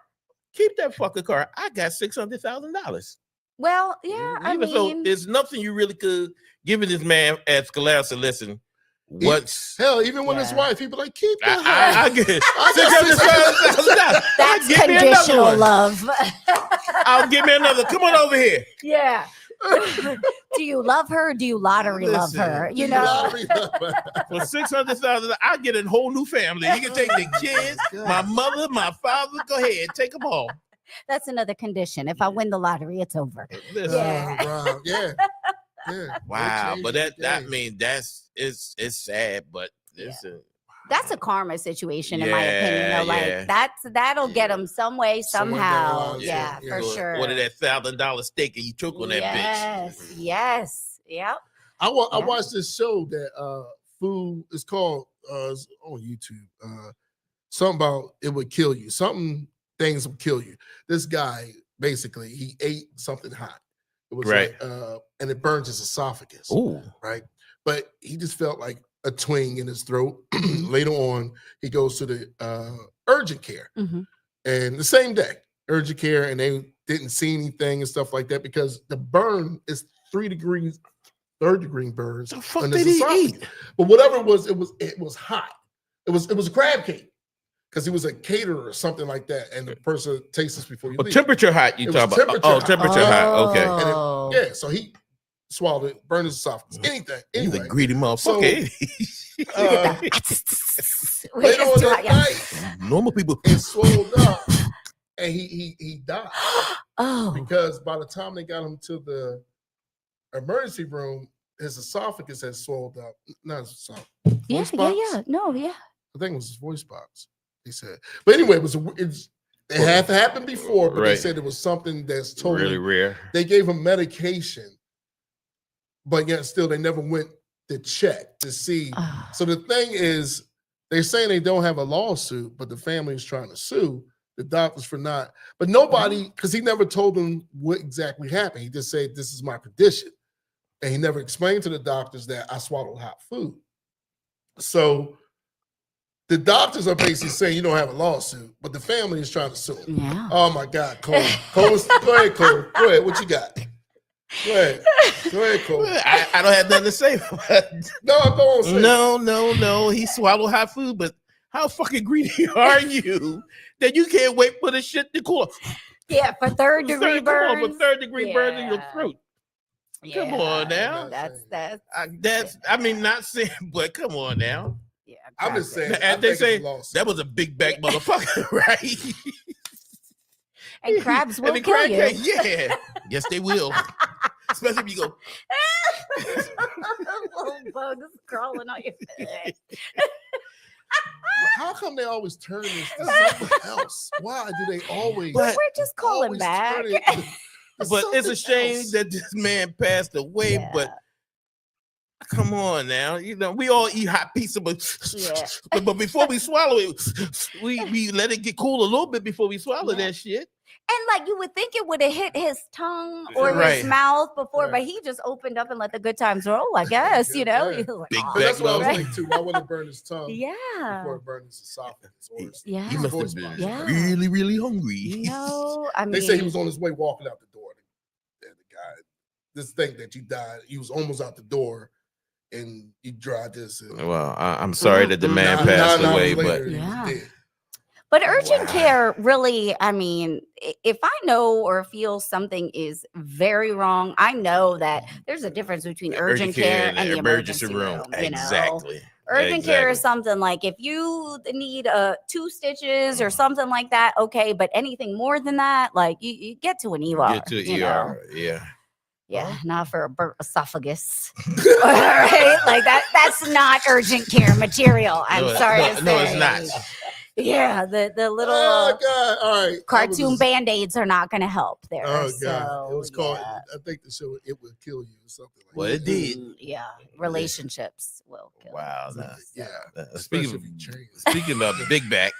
Keep that fucking car. I got $600,000. Well, yeah, I Even so, mean, there's nothing you really could give this man as collateral. So listen, what's Hell, even when his Yeah. wife, people like keep that. I get I got $600,000. that's Give me another conditional one. love. I'll give me another. Come on over here. Yeah. Do you love her? Or do you lottery love her? Listen, You know. For $600,000, I get a whole new family. You can take the kids, my mother, my father. Go ahead, take them all. That's another condition. If I win the lottery, it's over. Listen, Yeah. Wow. Yeah. Yeah. wow, They but changed the that game. mean it's sad, but it's That's a karma situation, in my Yeah, opinion. Though. yeah. Like that'll get him some way, Somewhere down the somehow. line, Yeah, yeah. for So sure. What did that $1,000 steak and you took on that bitch? Yes. Yep. I Yeah. watched this show that food is called it's on YouTube. Something about it would kill you. Something things will kill you. This guy basically he ate something hot. It was Right. like, and it burns his esophagus. Ooh, Right. But he just felt like a twinge in his throat. Later on, he goes to the urgent care. Mhm. And the same day, urgent care, and they didn't see anything and stuff like that because the burn is 3 degrees, third-degree burns. the fuck on his did he esophagus. eat? But whatever it was hot. It was a crab cake because he was a caterer or something like that. And the person tastes this before you Oh, leave. temperature hot. You It talk was about? temperature Oh, hot. temperature hot. Okay. Oh. Yeah, so he swallowed it, burned his esophagus, anything. He's Anyway, a greedy motherfucker. ain't he? uh, Wait, later it's on too that hot, yeah. night, Normal people. it swelled up, and he died Oh. because by the time they got him to the emergency room, his esophagus had swelled up. Not his esophagus. Yeah, voice yeah, box? yeah. No, yeah. I think it was his voice box. He said, but anyway, it had to happen before, but they Right. said it was something that's totally. Really rare. They gave him medication, but yet still they never went to check to see. Oh. So the thing is, they're saying they don't have a lawsuit, but the family is trying to sue the doctors for not. But nobody, because he never told them what exactly happened. He just said, "This is my condition," and he never explained to the doctors that I swallowed hot food. So the doctors are basically saying you don't have a lawsuit, but the family is trying to sue him. Yeah. Oh my God, Cole. Cole, go ahead, Cole. Go ahead. What you got? Go ahead. Go ahead, Cole. I don't have nothing to say. No, go on. Say it. No. He swallowed hot food, but how fucking greedy are you that you can't wait for the shit to cool? Yeah, for third degree Come on, burns. for third-degree burns in your Yeah. throat. Yeah, Come on now. That's I mean, not saying, but come on now. yeah. I'm just saying. And I they think say it's a lawsuit. that was a big back motherfucker, right? And crabs will And the kill crack you. cake, yeah. Yes, they will. Especially if you go, Little bugs crawling on your face. How come they always turn this to something else? Why do they always? But we're just calling always back. turn it to But it's a something shame else? that this man passed away. Yeah. But come on now, we all eat hot pizza, but but before we swallow it, we let it get cool a little bit before we swallow that shit. And like you would think it would have hit his tongue or Right. his mouth before, Right. but he just opened up and let the good times roll, I guess, you know. Yeah. He was like, Big "Oh." But that's what I was Right. thinking too. Why wouldn't it burn his tongue Yeah. before it burned his esophagus? Or his, Yeah. He his must voice have box? been Yeah. really, really hungry. No, I mean, They say he was on his way walking out the door. The guy, this thing that you died, he was almost out the door, and he tried this. And Well, I'm sorry that the man Mhm. passed 9 hours away, later, but he was Yeah. dead. but urgent Wow. care really, I mean, if I know or feel something is very wrong, I know that there's a difference between urgent care and the emergency room. You know? Exactly. Urgent care is Exactly. something like if you need 2 stitches or something like that, okay. But anything more than that, like you get to an ER. Get to you know? ER. Yeah. Yeah, not for a burnt esophagus. All right, like that's not urgent care material. I'm No, sorry no, to no, say. it's not. Yeah, the little Oh God! All right, cartoon band-aids are not going to help there. Oh God! So, It was called. yeah. I think the show "It Would Kill You" or something like Well, that. it did. Yeah, relationships will kill. Wow. So, Nah. yeah. Speaking Especially of, if you train. speaking of Big Back,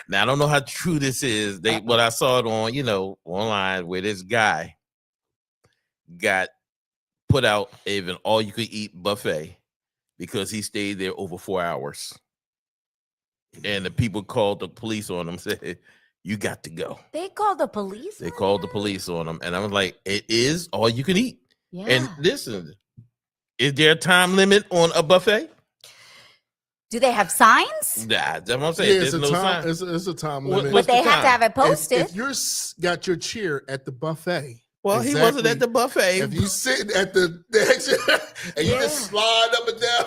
now I don't know how true this is. What I saw it on, online where this guy got put out even all you could eat buffet because he stayed there over 4 hours. And the people called the police on him, said, "You got to go." They called the police. They on called the him? police on him. And I was like, it is all you can eat. Yeah. And listen, is there a time limit on a buffet? Do they have signs? Nah, that's what I'm saying. Yeah, it's There's a no time. sign. It's a time What- limit. what's But they the have to time? have it posted. If you're got your chair at the buffet, Well, he wasn't at the buffet. If you sitting at the and you just slide up and down,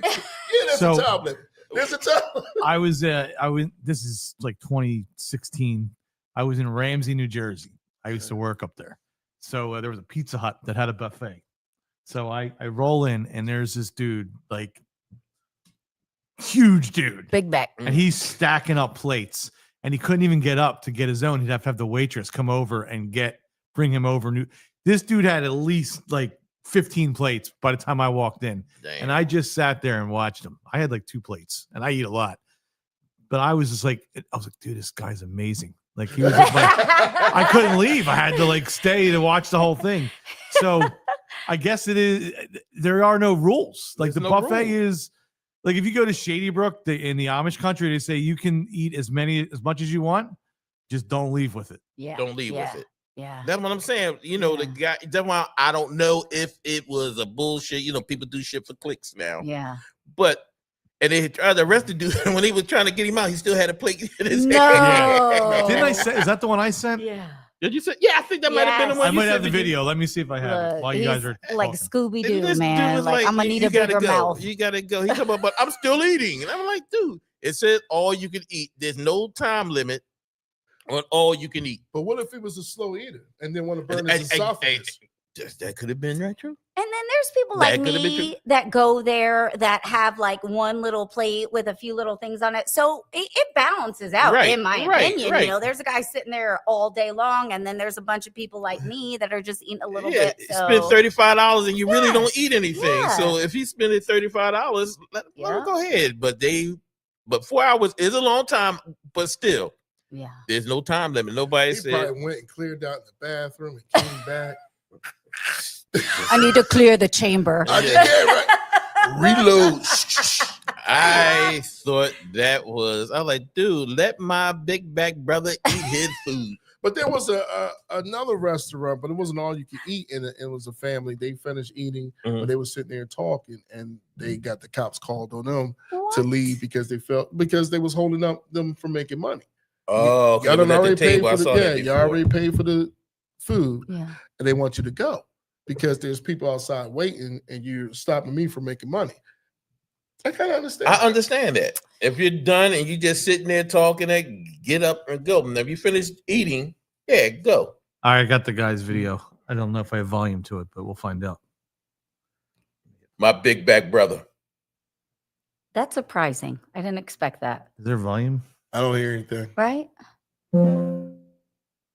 there's So- a time limit. There's a time. I was this is like 2016. I was in Ramsey, New Jersey. I used to work up there. So there was a Pizza Hut that had a buffet. So I roll in and there's this dude, like huge dude. Big back. And he's stacking up plates and he couldn't even get up to get his own. He'd have to have the waitress come over and bring him over. This dude had at least like 15 plates by the time I walked in. Damn. And I just sat there and watched him. I had like 2 plates and I eat a lot. But I was just like, dude, this guy's amazing. Like he was just like, I couldn't leave. I had to like stay to watch the whole thing. So I guess there are no rules. Like There's the no buffet rule. is like, if you go to Shady Brook in the Amish country, they say you can eat as much as you want. Just don't leave with it. Yeah. Don't leave with it. Yeah. That's what I'm saying. The guy, that's why I don't know if it was a bullshit. People do shit for clicks now. Yeah. But, and they tried to arrest the dude. When he was trying to get him out, he still had a plate in his No. hand. Didn't I say? Is that the one I sent? Yeah. Did you say? Yeah, I think that might have been the Yes. one I you might sent have the me. video. Let me see if I have it Look, while you guys he's are like talking. Scooby And Doo, this dude man. was Like, I'm gonna need you a bigger gotta go. mouth. You gotta go. He talking about, but I'm still eating. And I'm like, dude, it said all you can eat. There's no time limit on all you can eat. But what if he was a slow eater and didn't want to burn And- his and- esophagus? That could have been right, true. And then there's people That like could have been me true. that go there that have like one little plate with a few little things on it. So it balances out, Right, in my right, opinion. right. There's a guy sitting there all day long, and then there's a bunch of people like me that are just eating a little Yeah, bit. So spend $35 and you really don't Yes, eat anything. yeah. So if he's spending $35, let Yeah. him go ahead. But 4 hours is a long time, but still, yeah. there's no time limit. Nobody He said probably went and cleared out in the bathroom and came back. I need to clear the chamber. I did, yeah, right. Reload. I thought that was. I was like, dude, let my big back brother eat his food. But there was another restaurant, but it wasn't all you could eat. And it was a family. They finished eating, but they were sitting there talking, and they got the cops called on them to What? leave because they was holding up them from making money. Oh, Y'all done already paid for the, that you before. already paid for the food, Yeah. and they want you to go because there's people outside waiting, and you're stopping me from making money. I kind of understand. I understand that. If you're done and you just sitting there talking, get up and go. And if you finish eating, yeah, go. I got the guy's video. I don't know if I have volume to it, but we'll find out. My big back brother. That's surprising. I didn't expect that. Is there volume? I don't hear anything. Right? I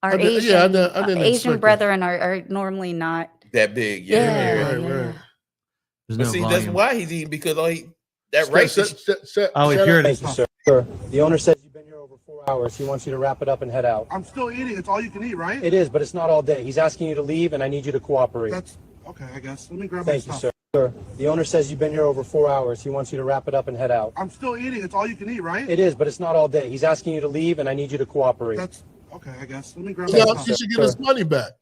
Our did- Asian, yeah, I didn't Asian expect that. brethren are normally not. That big. Yeah, Yeah. right, yeah. right. There's But no see, volume. that's why he's eating, because that rice is Oh, shut here up. it is. Thank you, sir. The owner says you've been here over 4 hours. He wants you to wrap it up and head out. I'm still eating. It's all you can eat, right? It is, but it's not all day. He's asking you to leave, and I need you to cooperate. That's okay, I guess. Let me grab Thank my you, stuff. sir. The owner says you've been here over 4 hours. He wants you to wrap it up and head out. I'm still eating. It's all you can eat, right? It is, but it's not all day. He's asking you to leave, and I need you to cooperate. That's okay, I guess. Let me grab my Yeah, stuff. he should get his money back.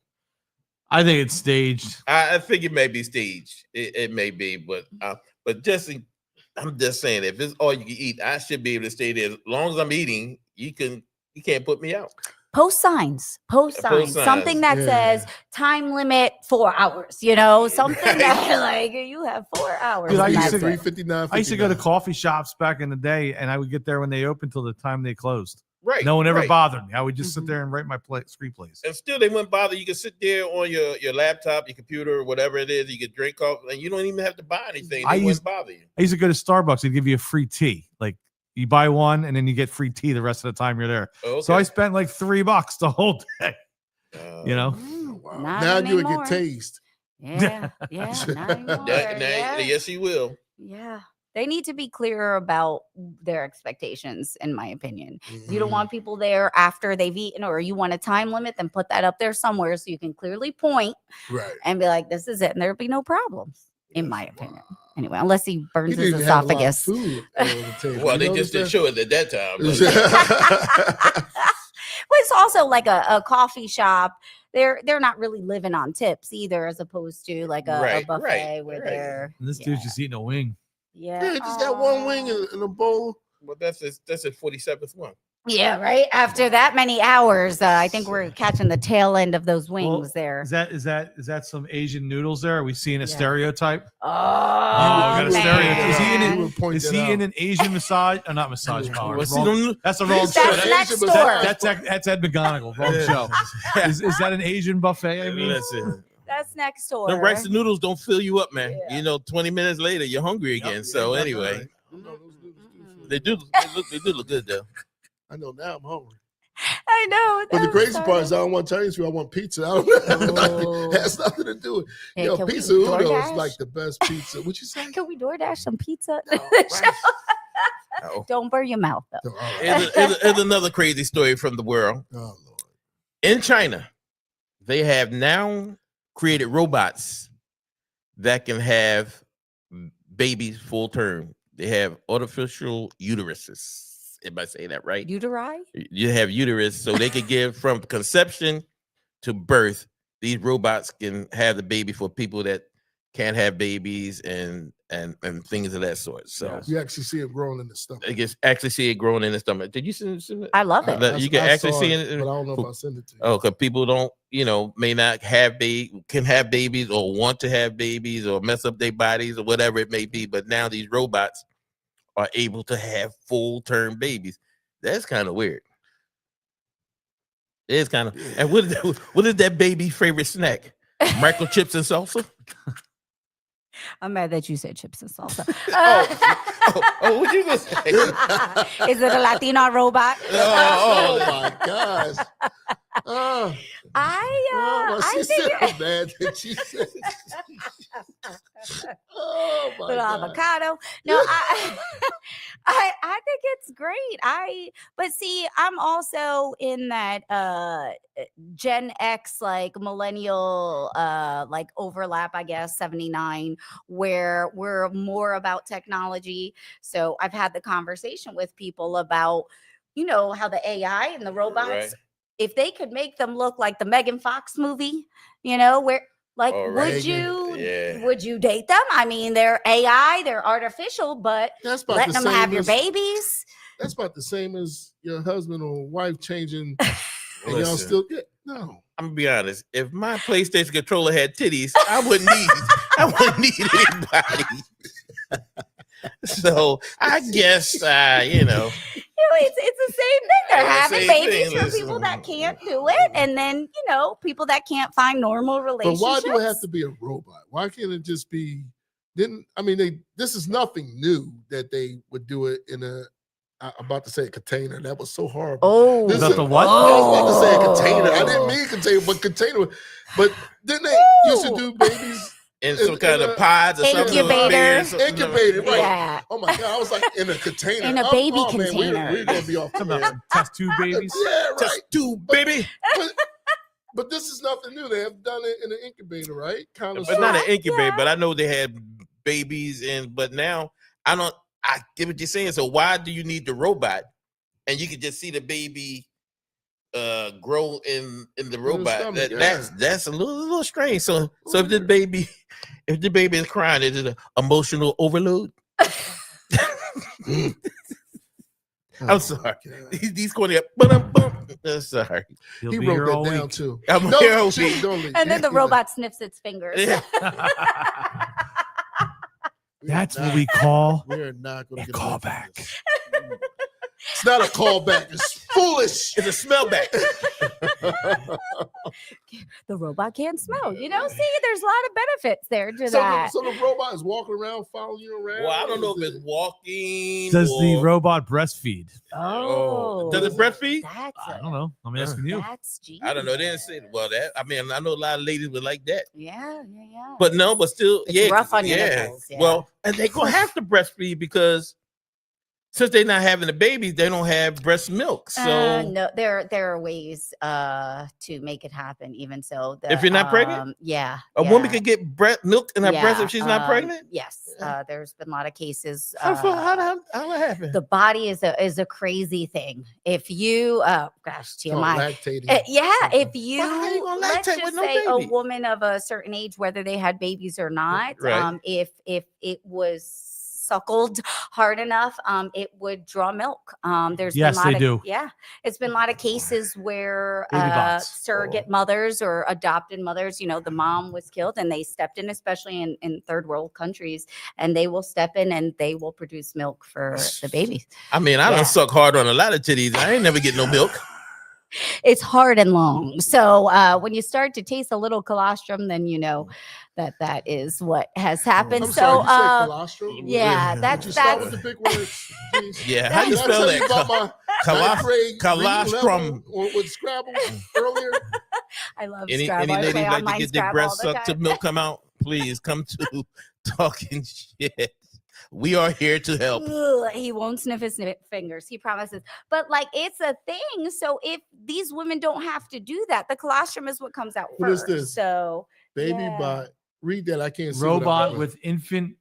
I think it's staged. I think it may be staged. It may be, but I'm just saying, if it's all you can eat, I should be able to stay there. As long as I'm eating, you can't put me out. Post signs, signs, something that yeah. says time limit 4 hours, something that like you have 4 hours. Dude, I and used that's to- it. 359. I used to go to coffee shops back in the day, and I would get there when they opened till the time they closed. Right. No one ever right. bothered me. I would just sit there and write my screenplays. And still, they wouldn't bother. You can sit there on your laptop, your computer, or whatever it is. You can drink coffee, and you don't even have to buy anything. They wouldn't bother you. I used to go to Starbucks. They'd give you a free tea. Like you buy one, and then you get free tea the rest of the time you're there. Okay. So I spent like $3 the whole day. You know, Wow. Not Now you would anymore. get taste. Yeah, not anymore. Yes, you will. Yeah. They need to be clearer about their expectations, in my opinion. You don't want people there after they've eaten, or you want a time limit, then put that up there somewhere so you can clearly point Right. and be like, this is it. And there'll be no problems, in my opinion. Anyway, unless he burns He his didn't have a lot of esophagus. food on the table. Well, You they know just what I'm didn't show it at that time. But it's also like a coffee shop. They're not really living on tips either, as opposed to like a Right, buffet right, where right. they're and this dude's just eating a wing. yeah. Yeah, just got one wing in a bowl. Well, that's his 47th one. Yeah, right. After that many hours, I think we're catching the tail end of those wings Well, there. Is that some Asian noodles there? Are we seeing a Yeah. stereotype? Oh, got a stereotype. Is he in man. it? would point Is that he in out. an Asian massage? Not massage parlor. Well, see, Wrong- them- That's the wrong That's show. That's next Asian door. massage. That's Ed McGonigal. Wrong show. Is that an Asian buffet? I mean, Listen, That's next door. the rice and noodles don't fill you up, man. Yeah. 20 minutes later, you're hungry again. So anyway, they do look good though. I know now I'm hungry. I know. But the that crazy was part is I so- don't want Chinese food. I want pizza. I don't know. Oh. It has nothing to do with Hey, Yo, can we pizza Uno is DoorDash? like the best pizza. What you say? Can we DoorDash some pizza? Oh. Don't burn your mouth though. Oh, all right. Here's another crazy story from the world. Oh, Lord. In China, they have now created robots that can have babies full term. They have artificial uteruses. If I say that right, Uteri? you have uterus, so they can give from conception to birth. These robots can have the baby for people that can't have babies and things of that sort. So Yes. You actually see it growing in the stomach. you can actually see it growing in the stomach. Did you send it? I love it. You can actually saw see it, it. but I don't know if I send it to you. Oh, because people don't, may not can have babies or want to have babies or mess up their bodies or whatever it may be. But now these robots are able to have full-term babies. That's kind of weird. It is kind of. And what is that baby's favorite snack? Microchips and salsa? I'm mad that you said chips and salsa. What you gonna say? Is it a Latino robot? Oh, my gosh. Oh, I she think said bad that she said. Oh my little God. avocado. No, I think it's great. But see, I'm also in that Gen X, like millennial, like overlap, I guess, 79, where we're more about technology. So I've had the conversation with people about, how the AI and the robots, Right. if they could make them look like the Megan Fox movie, where like All right. would you date them? I mean, they're AI, they're artificial, but That's about let the them same have your as- babies. That's about the same as your husband or wife changing, and y'all Listen. still get no. I'm gonna be honest. If my PlayStation controller had titties, I wouldn't need anybody. So I guess It's the same thing. They're Yeah, having same babies thing, for listen. people that can't do it, and then people that can't find normal But relationships. why do it have to be a robot? Why can't it just be this is nothing new that they would do it in I'm about to say a container. That was so horrible. Oh, Is that the what? I was about to say a Oh. container. I didn't mean container, but container. But didn't they used to do babies in some kind of pods or something? Incubator. Incubated, right? Yeah. Oh my God! I was like in a container, In a baby man, container. we're gonna be off the Some air. test tube babies. Yeah, right. Just two, baby. But this is nothing new. They have done it in an incubator, right? Kind of. But not an incubator. Yeah. But I know they had babies, but now I get what you're saying. So why do you need the robot? And you can just see the baby grow in the robot. stomach, That's a little strange. So if the baby is crying, is it an emotional overload? I'm sorry. These corny. Sorry. He'll He be wrote here all that down week. too. I'm No, here all chill, week. don't leave. And then the robot sniffs its fingers. Yeah. That's what we call We're not going a to callback. It's not a callback. It's foolish. It's a smell back. The robot can't smell. See, there's a lot of benefits there to that. So the robot is walking around, following you around. Well, I don't know if it's walking. Does the or- robot breastfeed? Oh, Does it breastfeed? That's I don't know. I'm asking you. That's genius. I don't know. They didn't say well that. I know a lot of ladies would like that. Yeah. But no, but still, It's rough on your nipples, yeah. Well, and they gonna have to breastfeed because since they're not having the babies, they don't have breast milk. So no, there are ways to make it happen. Even so, If you're not pregnant? a woman could get milk in her breast if she's not pregnant. Yes, there's been a lot of cases. How that happen? The body is a crazy thing. If you, TMI. Lactating. If you, Well, how you gonna let's lactate just with no say baby? a woman of a certain age, whether they had babies or not, Right. if it was suckled hard enough, it would draw milk. There's been a Yes, lot they of, do. Yeah, it's been a lot of cases where Baby bots. surrogate mothers or adopted mothers, the mom was killed and they stepped in, especially in third world countries, and they will step in and they will produce milk for the babies. I Yeah. don't suck hard on a lot of titties. I ain't never get no milk. It's hard and long. So when you start to taste a little colostrum, then you know that is what has happened. I'm So sorry, you said colostrum? yeah, Would that's you start with the big words, please? Yeah, how you Did I spell tell that? you about my ninth grade reading Colostrum. level with Scrabble earlier? I love Any Scrabble. I ladies play like to online get their Scrabble breasts all the sucked to time. milk come out? Please come to Talking Shit. We are here to help. Ugh, he won't sniff his fingers. He promises. But it's a thing. So if these women don't have to do that, the colostrum is what comes out What is first. this? So Baby Yeah. bot. Read that. I can't see. what I'm Robot doing. with infant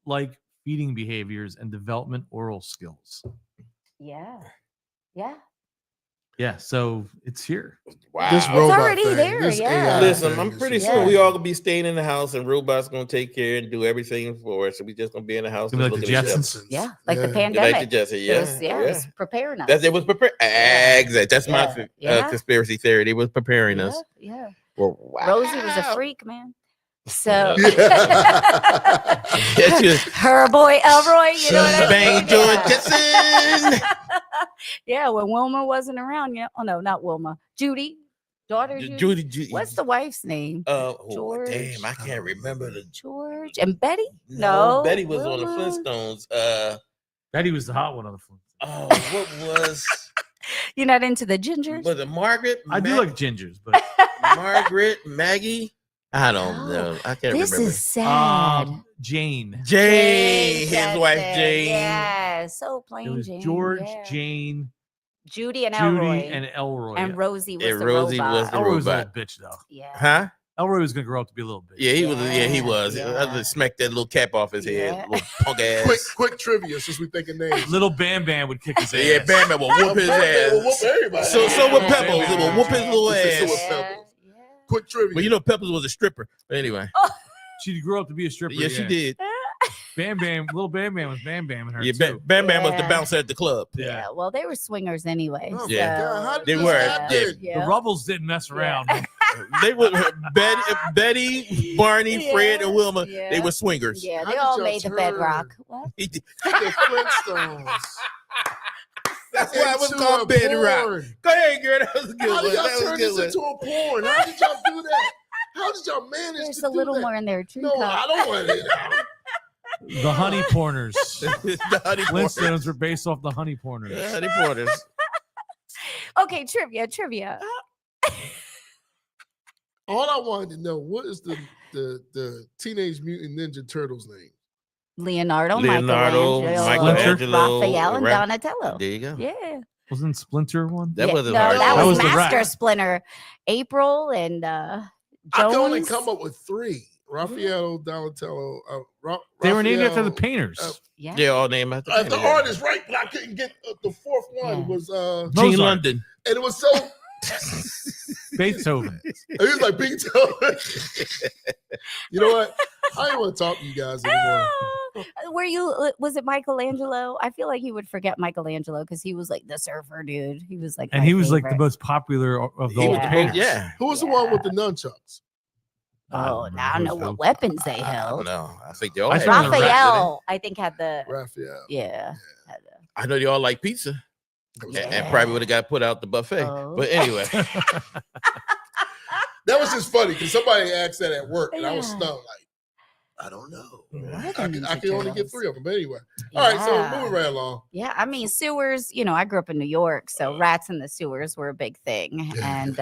like feeding behaviors and development oral skills. yeah. Yeah, so it's here. Wow. This It's robot already thing, there, this yeah. AI Listen, thing I'm is pretty just- soon we all gonna be staying in the house and robots gonna take care and do everything for us. So we just gonna be in the house. Gonna be just like the looking at each Jetsons. Yeah. Like the Yeah. other. pandemic. Like the Jetsons, It's preparing us. That it was prepared. Exactly. That's my Yeah. conspiracy theory. They was preparing us. Yeah. Well, wow. Rosie was a freak, man. So Yes, yes. her boy Elroy, you know what I Bang mean? George Yeah. Jetson. Yeah, when Wilma wasn't around, oh no, not Wilma. Judy, daughter Judy. Judy. What's the wife's name? George? Damn, I can't remember the. George and Betty? No, No, Betty was on the Wilma. Flintstones. Betty was the hot one on the phone. What was? You're not into the gingers? Was it Margaret? I do like gingers, but Margaret, Maggie. I don't know. I can't This remember. is sad. Jane. Jane, his that's wife it. Jane. Yeah, so plain It was Jane. George, yeah. Jane, Judy and Judy, Elroy. and Elroy. And Rosie was And the Rosie robot. was the Elroy was a robot. little bitch though. Yeah. Huh? Elroy was gonna grow up to be a little bitch. Yeah, he was. Yeah, he Yeah, was. I yeah. just smacked that little cap off his head. Yeah. Little punk ass. quick trivia since we thinking names. Little Bam Bam would kick his ass. Yeah, Bam Bam will whoop his Batman will whoop ass. everybody. So with Pebbles, it will whoop his little Yeah. ass. with Pebbles. Quick trivia. Well, you know, Pebbles was a stripper. But anyway, She grew up to be a stripper. yes, she did. Bam Bam, little Bam Bam was Bam Bam in her Yeah, too. Bam Bam was the Yeah. bouncer at the club. Yeah. Well, they were swingers anyway. Oh, Yeah. God, how did They this were, happen? yeah. The Rubbles didn't mess around. They were Betty, Barney, Fred, and Wilma. Yeah. They were swingers. Yeah, How they did all y'all made the turn? bedrock. What? The Flintstones. That's why it was Into called a Bedrock. porn. Go ahead, girl. That was a good How one. did y'all That was turn a this good into a porn? How did y'all do that? How did y'all manage There's to a do little that? more in there too. No, I don't want it. The Honey Porners. The Honey Porners. Flintstones were based off the Honey Porners. The Honey Porners. Okay, trivia. All I wanted to know, what is the Teenage Mutant Ninja Turtles name? Leonardo, Michelangelo, Raphael, and Donatello. There you go. Yeah. Wasn't Splinter one? That wasn't no, hard. that That was was the Master rat. Splinter. April and Jones. I can only come up with 3. Raphael, Donatello. They were named after the Raphael, painters. Yeah. They're all named after the artist, right? But I couldn't get the 4th one. Yeah. Was Gene Mozart. London. and it was so. Beethoven. It was like Beethoven. You know what? I don't want to talk to you guys anymore. Was it Michelangelo? I feel like he would forget Michelangelo because he was like the surfer dude. He was like, And my he was like the favorite. most popular of the He old was the painters. yeah. Who was the one with the nunchucks? Oh, now I know what weapons they held. No, I think they all I had think them. Raphael, I think, had the Raphael. yeah. I know they all like pizza. Yeah. And probably would have got put out the buffet. Oh. But anyway. That was just funny because somebody asked that at work, and I was Yeah. stunned. Like, I don't know. What I Ninja can only get Turtles? 3 of them. But anyway, all right. So Yeah. moving right along. Yeah, I mean sewers. I grew up in New York, so rats in the sewers were a big thing, and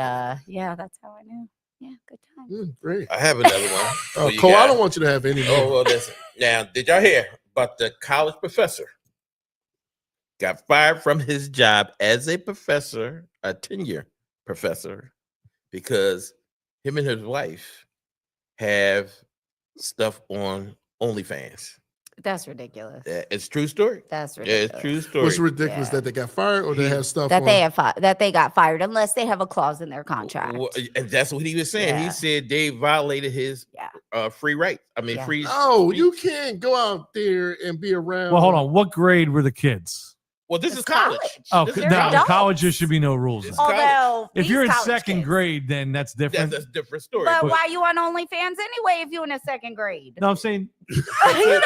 yeah, that's how I knew. Yeah, good time. Great. I have another one. for you Cole, I guys. don't want you to have any Oh, more. well, listen. Now, did y'all hear about the college professor? Got fired from his job as a professor, a tenure professor, because him and his wife have stuff on OnlyFans. That's ridiculous. It's true story. That's Yeah, ridiculous. it's true story. What's ridiculous Yeah. that they got fired or they have stuff That on? they have that they got fired unless they have a clause in their contract. Well, and that's what he was saying. Yeah. He said they violated his Yeah. free right. I mean, Yeah. free. No, free- you can't go out there and be around. Well, hold on. What grade were the kids? Well, this It's is college. Oh, This is They're no, college. in adults. college there should be no rules. It's then. Although If these you're in college second kids- grade, then that's different. That's a different story. but But- why you on OnlyFans anyway if you in a second grade? No, I'm saying You know what I mean? These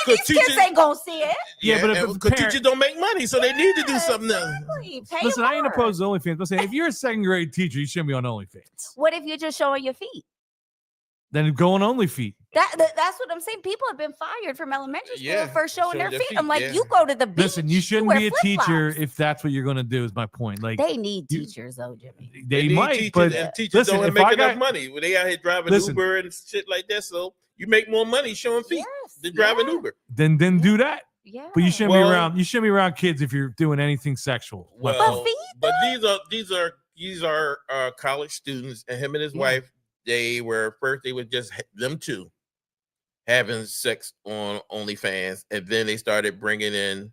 Because kids teachers- ain't gonna see it. Yeah, but if a because parent- teachers don't make money, so they need to do something else. Exactly. Pay listen, I ain't more. opposed to OnlyFans. But saying if you're a second grade teacher, you shouldn't be on OnlyFans. What if you're just showing your feet? Then go on OnlyFeet. That's what I'm saying. People have been fired from elementary school Yeah, for showing their showing their feet. feet, I'm like, yeah. you go to the beach. Listen, you shouldn't wear be a teacher flip-flops. if that's what you're going to do. Is my point. Like They need you- teachers, though, Jimmy. they need might, teachers, but and teachers listen, don't if make I enough got- money when they out here driving Listen. Uber and shit like that. So you make more money showing feet Yes, than driving yeah, Uber. then do that. Yeah. But you shouldn't Well- be around. You shouldn't be around kids if you're doing anything sexual. Well, feet, but these are college students, and him and his Yeah. wife. They were just them two having sex on OnlyFans, and then they started bringing in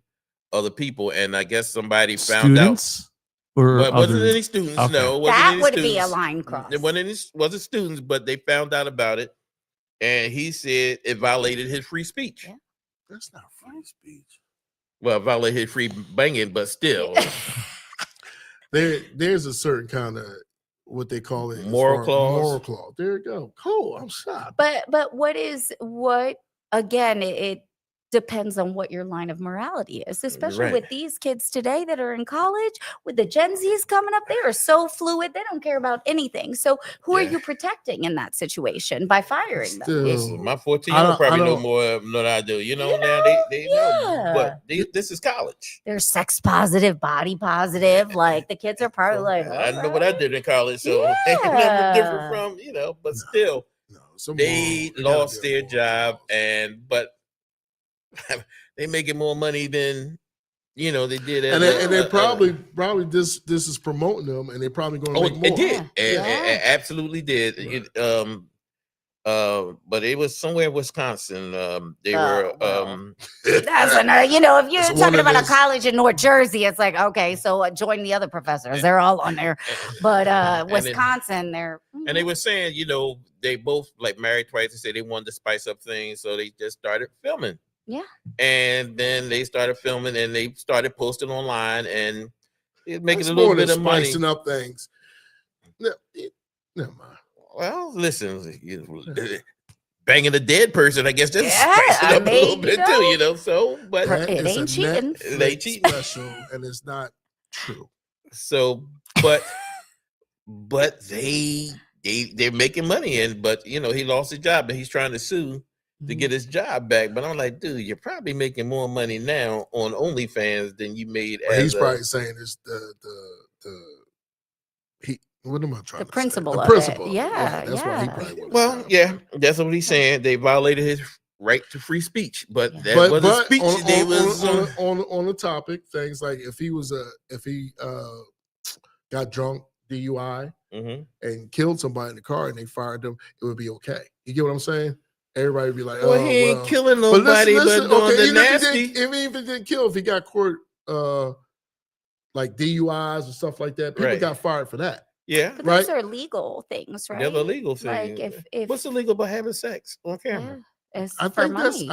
other people, and I guess somebody found out. Students or But it wasn't others? any students. Okay. No, it wasn't that any would be a students. line cross. It wasn't students, but they found out about it, and he said it violated his free speech. Yeah. That's not free speech. Well, it violated his free banging, but still, There's a certain kind of what they call it. as Moral far- clause. Moral clause. There you go. Cool. I'm shocked. But what again, it depends on what your line of morality is, especially Right. with these kids today that are in college, with the Gen Zs coming up. They are so fluid, they don't care about anything. So who are Yeah. you protecting in that situation by firing them? Still, listen, my I 14-year-old don't- probably I know don't- more than I do. You know, You now they know, but yeah. this is college. They're sex positive, body positive. Like the kids are probably like, I know what I "Alright." did in college, so ain't nothing Yeah. different from, but still, no, some they moral- gotta lost be a their moral job, clause. but they making more money than they did. And they probably this is promoting them, and they're probably going to Oh, make more. it did. Yeah. It absolutely did. Right. But it was somewhere in Wisconsin. They Oh, were well. That's if you're It's one talking of about a those- college in North Jersey, it's like, okay, so join the other professors. They're all on there. But And it- Wisconsin, they're and they were saying, they both like married twice. They said they wanted to spice up things, so they just started filming. Yeah. And then they started filming, and they started posting online, and it making It's a little more bit than of money. spicing up things. Never mind. Well, listen, banging a dead person, I guess that's Yeah, spicing I up a little mean, bit too, So, but Right. It That is ain't a cheating. It ain't Netflix cheating. special, and it's not true. so, but they're making money, but he lost his job, and he's trying to sue to get his job back. But I'm like, dude, you're probably making more money now on OnlyFans than you made But as he's a, probably saying it's what am I trying The to principle say? of The principle it. of it. Yeah, That's why he yeah. probably wants well, yeah, that's what he's saying. They violated his right to free speech, but Yeah. that was a But speech. They was on the topic, things like if he got drunk, DUI, mhm. and killed somebody in the car and they fired him, it would be okay. You get what I'm saying? Everybody would be like, Well, oh, he ain't well. killing But nobody, listen, but doing okay, the even nasty. even if he didn't kill, if he got court like DUIs or stuff like that, people Right. got fired for that. Yeah, But Right? those are legal things, right? they're the legal thing. Like if What's illegal about having sex on yeah, camera? it's I for think money.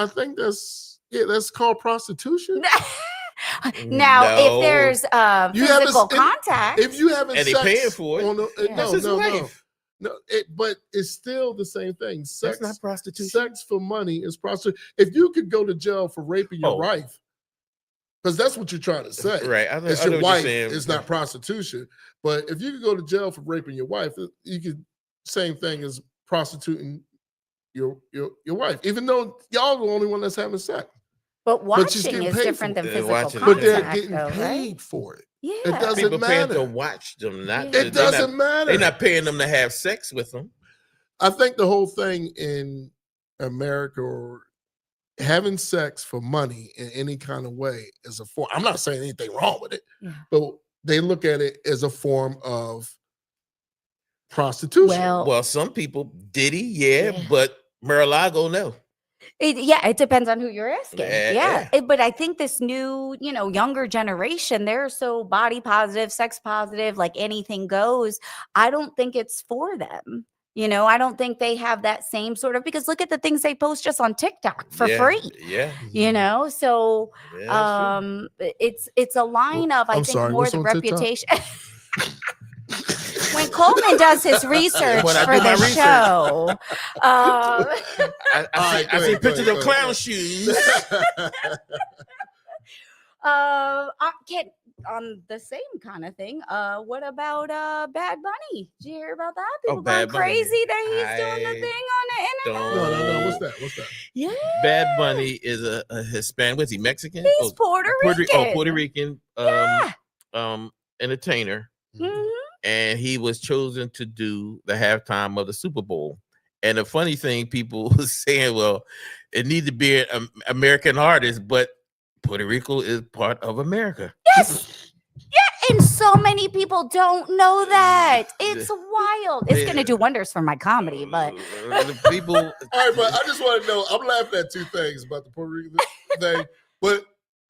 that's called prostitution. Now, if No. there's You have physical contact, If you having And they sex paying for it. on the, Yeah. That's no, his no, no. wife. No, but it's still the same thing. That's Sex, not prostitution. sex for money is prostitution. If you could go to jail for raping your Oh. wife, because that's what you're trying to say. Right. I It's know your what you're wife. saying. It's not prostitution. But if you could go to jail for raping your wife, you could same thing as prostituting your wife, even though y'all the only one that's having sex. but she's watching getting is paid different for than it. physical Watching is contact. But they're getting though, paid right? for it. Yeah. It doesn't People paying matter. to watch them, not Yeah. to, It doesn't matter. They're not paying them to have sex with them. I think the whole thing in America or having sex for money in any kind of way is a form. I'm not saying anything wrong with it, Yeah. but they look at it as a form of prostitution. Well, some people, Diddy, yeah. Yeah. But Mar-a-Lago, no. It depends on who you're asking. Yeah. But I think this new, younger generation, they're so body positive, sex positive, like anything goes. I don't think it's for them. I don't think they have that same sort of, because look at the things they post just on TikTok for Yeah, free. Yeah. So Yeah, that's true. it's a line of, I I'm think, sorry, more what's the on TikTok? reputation. When Coleman does his research When I for do my the research. show, I see pictures of clown shoes. I can't on the same kind of thing. What about Bad Bunny? Did you hear about that? People going Bad Bunny. crazy that he's doing I the thing on the internet. No. What's that? What's that? Yeah, Bad Bunny is a Hispanic. Was he Mexican? he's Puerto Rican. Puerto Rican. Yeah. Entertainer, Mhm. and he was chosen to do the halftime of the Super Bowl. And the funny thing, people was saying, well, it needs to be an American artist, but Puerto Rico is part of America. Yes. Yeah, and so many people don't know that. It's wild. It's going to do wonders for my comedy, but the people. All right, but I just want to know. I'm laughing at two things about the Puerto Rican thing, but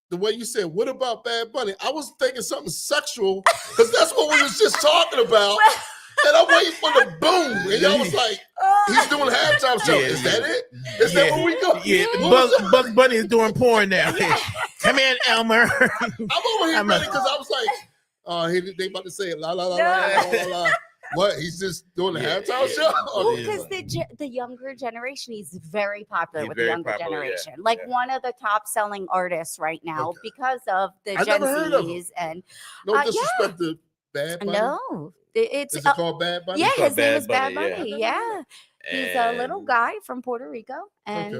the way you said, "What about Bad Bunny?" I was thinking something sexual because that's what we was just talking about, and I'm waiting for the boom, and y'all was like, "He's doing a halftime show." Yeah, Is that it? Is that where we go? Yeah, Bugs Bunny is doing porn now. Come in, Elmer. I'm over here ready because I was like, they about to say la la la la la la. What? He's just doing the halftime show? Well, because the younger generation, he's very popular with the younger generation. Like one of the top selling artists right now because of the Gen Zs and no disrespect to Bad Bunny. No, Is it called Bad Bunny? Yeah, It's called his name is Bad Bad Bunny, Bunny. Yeah. He's a little guy from Puerto Rico, and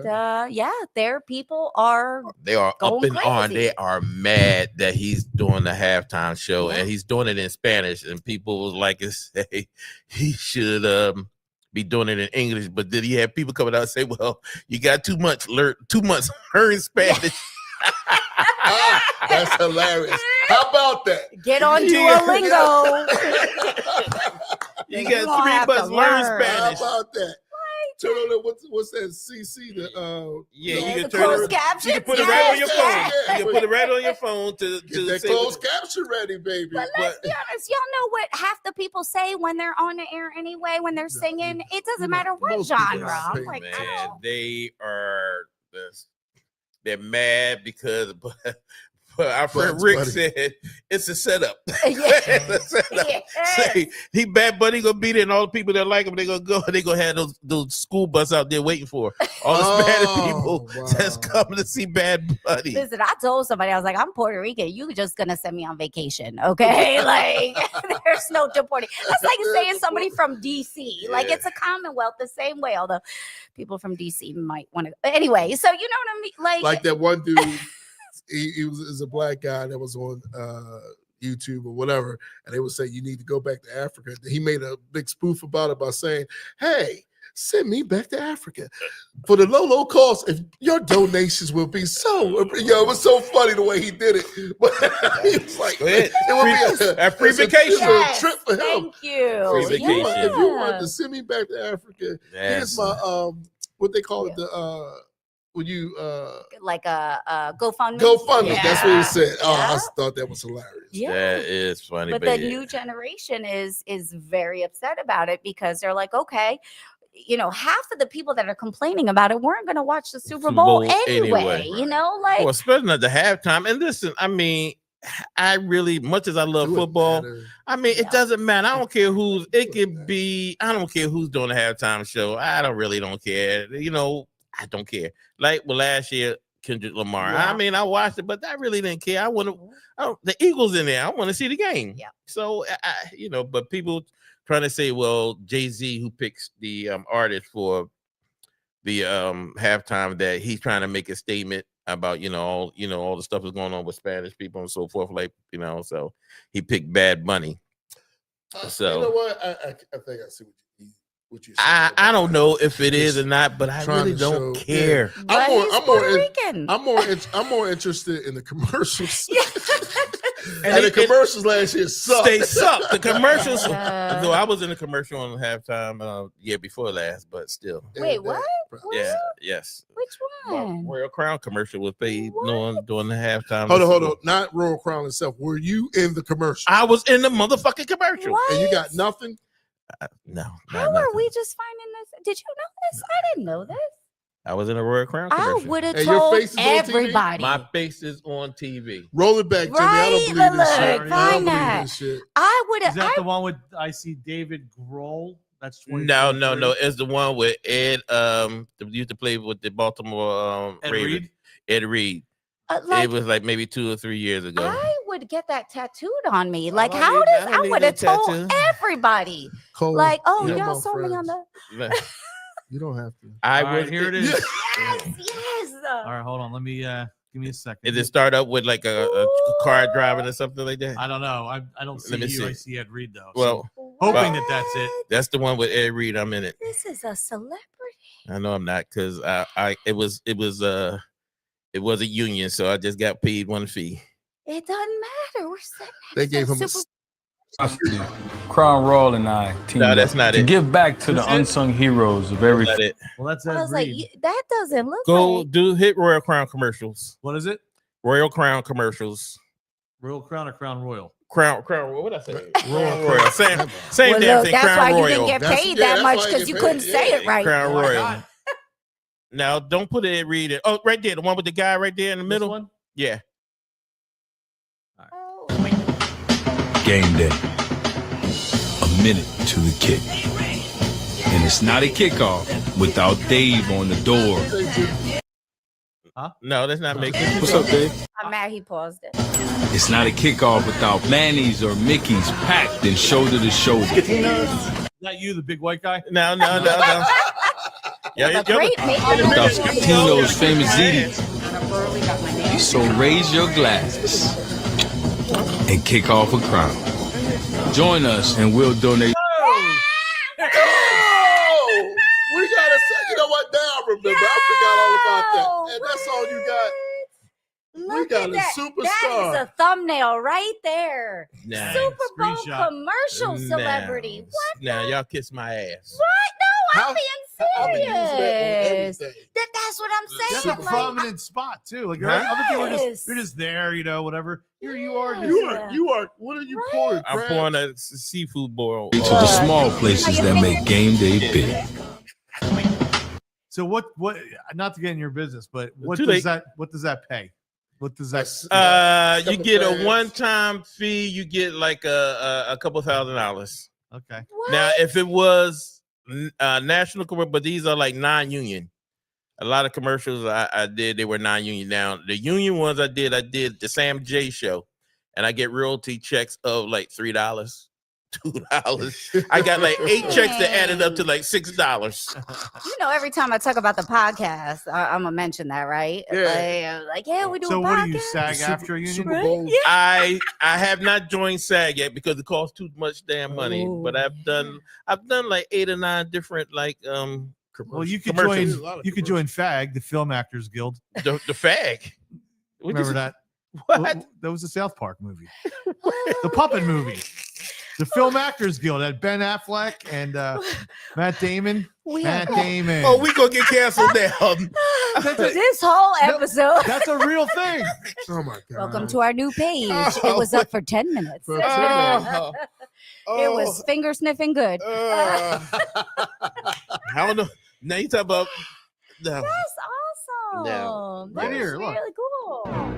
their people are they are up and on. crazy. They are mad that he's doing the halftime show, and he's doing it in Spanish. And people was like, say he should be doing it in English. But did he have people coming out and say, "Well, you got 2 months learn Spanish"? That's hilarious. How about that? Get on Duolingo. You got 3 months learn Spanish. How about that? Turn on what's that? CC you the can closed turn captions. You can put it right on your phone. Yeah. You can put it right on your phone to Get that say closed caption ready, baby. But let's be honest, y'all know what half the people say when they're on the air anyway, when they're singing. It doesn't matter what most people genre. don't I'm say like, man, they're mad because But our friend Bugs Rick Bunny. said it's a setup. Yeah. It's a setup. Yes. Say, he Bad Bunny gonna be there, and all the people that like him, they gonna go. They gonna have those school bus out there waiting for all the Spanish people that's coming to see Bad Bunny. Listen, I told somebody, I was like, I'm Puerto Rican. You just gonna send me on vacation, okay? Like, there's no deporting. That's like saying somebody from DC. Like, Yeah. it's a Commonwealth the same way. Although people from DC might want to. Anyway, so you know what I mean? Like that one dude, he was a black guy that was on YouTube or whatever, and they would say you need to go back to Africa. He made a big spoof about it by saying, "Hey, send me back to Africa for the low cost. If your donations will be so, it was so funny the way he did it. But he was like, Go ahead. it would be a Free vacation. Yes, trip for him. thank you. Free So if you want- if you want Yeah. to send me back to Africa, Yes. here's my what they call it, the when you Like a GoFundMe. GoFundMe. That's what he said. Oh, I Yeah. thought that was hilarious. Yeah. That is funny. But the yeah. new generation is very upset about it because they're like, okay, you know, half of the people that are complaining about it weren't going to watch the Super Bowl anyway. You know, like Well, especially at the halftime. And listen, I mean, I really, much as I love Do it football, better. I mean, Yeah. it doesn't matter. I don't care who's. It could be. I don't care who's doing the halftime show. I don't care. You know, I don't care. Like last year, Kendrick Lamar. Yeah. I mean, I watched it, but I really didn't care. I want to. The Eagles in there. I want to see the game. Yeah. So but people trying to say, well, Jay-Z, who picks the artist for the halftime, that he's trying to make a statement about all the stuff that's going on with Spanish people and so forth, like so he picked Bad Bunny. So you know what? I think I see what you're saying. I don't know if it is or not, but I Trying really to don't show- care. but he's Puerto Rican. I'm more interested in the commercials. And And the it- commercials last year sucked. They suck. The commercials. Uh, Though I was in the commercial on halftime year before last, but still. Wait, what? Yeah. Yes. Which My one? Royal Crown commercial was paid What? during the halftime. Hold on. Not Royal Crown itself. Were you in the commercial? I was in the motherfucking commercial. What? And you got nothing? No. How are we just finding this? Did you know this? I didn't know this. I was in a Royal Crown I commercial. would have And your told face is on TV? everybody. My face is on TV. Roll it back, Jimmy. I don't Right, believe this look, shit. I find don't that. believe this shit. I would Is have. that the one with I see David Grohl? That's No. 2023? It's the one with Ed. Used to play with the Baltimore Ed Ravens. Reed? Ed Reed. like, It was like maybe 2 or 3 years ago. I would get that tattooed on me. Like, don't how need- does I don't I need would no have told tattoo. everybody? Cole, Like, oh, you're y'all my saw me on friends. the. You don't have to. I All right, was here it is. Yes. All right, hold on. Let me give me a second. Did it start up with like a car driving or something like that? I don't know. I don't see Let me you. see. I see Ed Reed though. Well, hoping that that's it. that's the one with Ed Reed. I'm in it. This is a celebrity. I know I'm not because it was a union, so I just got paid one fee. It doesn't matter. We're sitting. They gave him a Super- Crown Royal and I team No, that's not to it. give back to the That's it? unsung heroes of every Not it. Well, that's I Ed was like, Reed. that doesn't look Go like. do hit Royal Crown commercials. What is it? Royal Crown commercials. Royal Crown or Crown Royal? Crown. What I say? Royal Royal. Same Well, damn look, thing. that's Crown why you Royal. didn't get That's- paid yeah, that that's much why you because get you couldn't paid. say it Yeah, right. Crown Why Royal. not? Now don't put Ed Reed in. Oh, right there, the one with the guy right there in the This middle. one? Yeah. Oh. game day. A minute to the kick. And it's not a kickoff without Dave on the door. No, that's not making. What's up, Dave? I'm mad he paused it. It's not a kickoff without Manny's or Mickey's packed and shoulder to shoulder. Is that you, the big white guy? No. The great making Without of Scatino's famous ziti. Burley got my nails. So raise your glasses and kick off a crown. Join us and we'll donate. Oh, we gotta say, you know what? Now I remember. I forgot all about that. And that's all you got. Look got at a that. superstar. That is a thumbnail right there. Nah. Super Bowl Screenshot. commercial celebrity. What? Now y'all kiss my ass. What? No, How- I'm I'll be being using that on serious. everything. That's what I'm That's saying. a Like, prominent spot too. Like Huh? other people are Yes. you're just there, whatever. Here you are. Yeah. Just, You are. What are you pouring? I'm Crab? pouring a seafood boil. To the small places that make game day big. so what? Not to get in your business, but what Too does late. that? What does that pay? What does that? You Couple get a fans. one-time fee. You get like a couple $1,000. Okay. What? Now, if it was national commercial, but these are like non-union. A lot of commercials I did, they were non-union. Now, the union ones I did the Sam J show, and I get royalty checks of like $3, $2. I got like 8 checks that added up to like $6. You know, every time I talk about the podcast, I'm gonna mention that, right? Yeah. Like we do. So a what do podcast. you SAG after a union? Super Bowl. Yeah. I have not joined SAG yet because it costs too much damn money. Oh, But I've done like 8 or 9 different like Well, you could commercials. join. You could join FAG, the Film Actors Guild. the fag. What Remember you- that? What? That was a South Park movie, the puppet movie. The Film Actors Guild had Ben Affleck and Matt Damon. Matt Damon. Oh, we gonna get canceled now. This whole episode. That's a real thing. Oh my God. Welcome to our new page. Oh, It was up for 10 minutes. For It 10 minutes. was finger sniffing good. I don't know. Now you talk about no. That's awesome. No. That's Right here, look. really cool.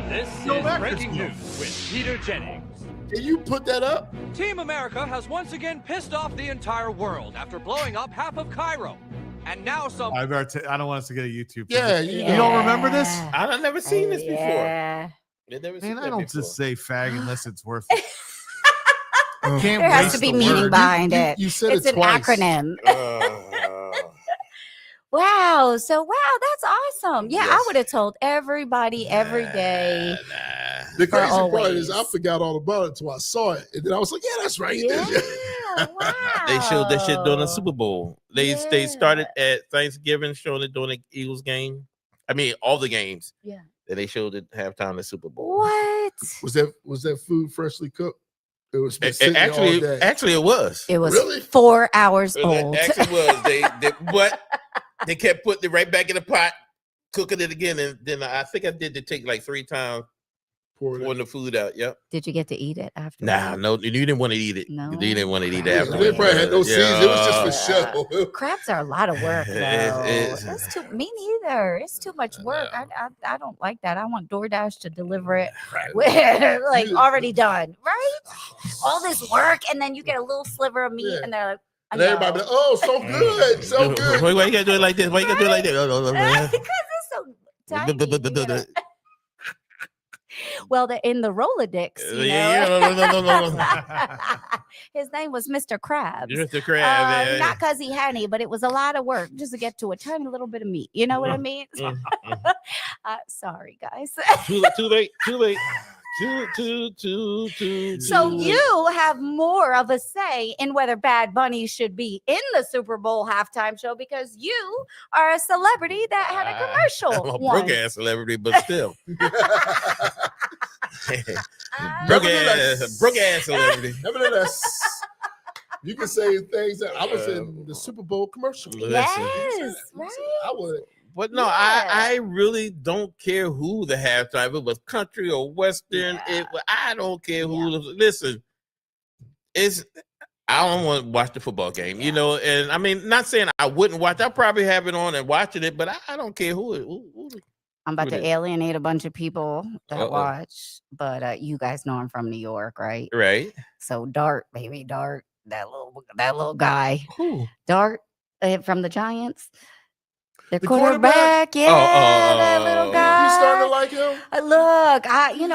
This No is Actors breaking Guild. news with Peter Jennings. Can you put that up? Team America has once again pissed off the entire world after blowing up half of Cairo. And now some I don't want us to get a YouTube. Yeah, You you don't remember this? I've never seen this before. Yeah. I've never seen Man, that I don't before. just say fag unless it's worth it. I can't There has waste to be the meaning word. behind it. You said It's it an twice. acronym. Wow. So, that's awesome. Yeah, I Yes. would have told everybody every day. The For crazy part is always. I forgot all about it until I saw it. And then I was like, yeah, that's right. Yeah. Wow. They showed that shit during the Super Bowl. They Yeah. started at Thanksgiving, showing it during the Eagles game. I mean, all the games. Yeah. And they showed it halftime of the Super Bowl. What? Was that food freshly cooked? It was been sitting there all day. Actually, it was. It was Really? 4 hours It old. actually was. But they kept putting it right back in the pot, cooking it again, and then I think I did to take like 3 times Poured it. pouring the food out. Yep. Did you get to eat it after? Nah, no, you didn't want to eat it. No. You didn't want to eat it Yeah, after. they probably had no season. It was just for Yeah. show. Crabs are a lot of work, though. It's- That's too me neither. It's too much work. I don't like that. I want DoorDash to deliver it with, like already done, right? All this work, and then you get a little sliver of meat, Yeah. and they're like, I And everybody be like, oh, so good, so good. Why you gotta do it like this? Why you gotta do it like because that? it's so tiny. You gotta- Well, in the Rolodex, you know. Yeah. His name was Mr. Krabs. Mr. Crab. yeah, Not because he had any, but it was a lot of work just to get to a tiny little bit of meat. You know what I mean? yeah. Mm. Sorry, guys. Too late. Too So late. you have more of a say in whether Bad Bunny should be in the Super Bowl halftime show because you are a celebrity that had a commercial. I'm a once. broke ass celebrity, but still. broke Nevertheless. ass celebrity. Nevertheless, you can say things that I was in the Super Bowl commercial. Listen. Yes, right. I would. But no, Yeah. I really don't care who the halftime. If it was country or western. Yeah. I don't care who. Listen, I don't want to watch the football game, you know. And I mean, not saying I wouldn't watch. I'll probably have it on and watching it, but I don't care who I'm about Who to did? alienate a bunch of people that Uh-oh. watch, but you guys know I'm from New York, right? right. So Dart, baby, Dart, that little guy, Who? Dart from the Giants, the quarterback? quarterback, yeah, that little oh. guy. You starting to like him? Look,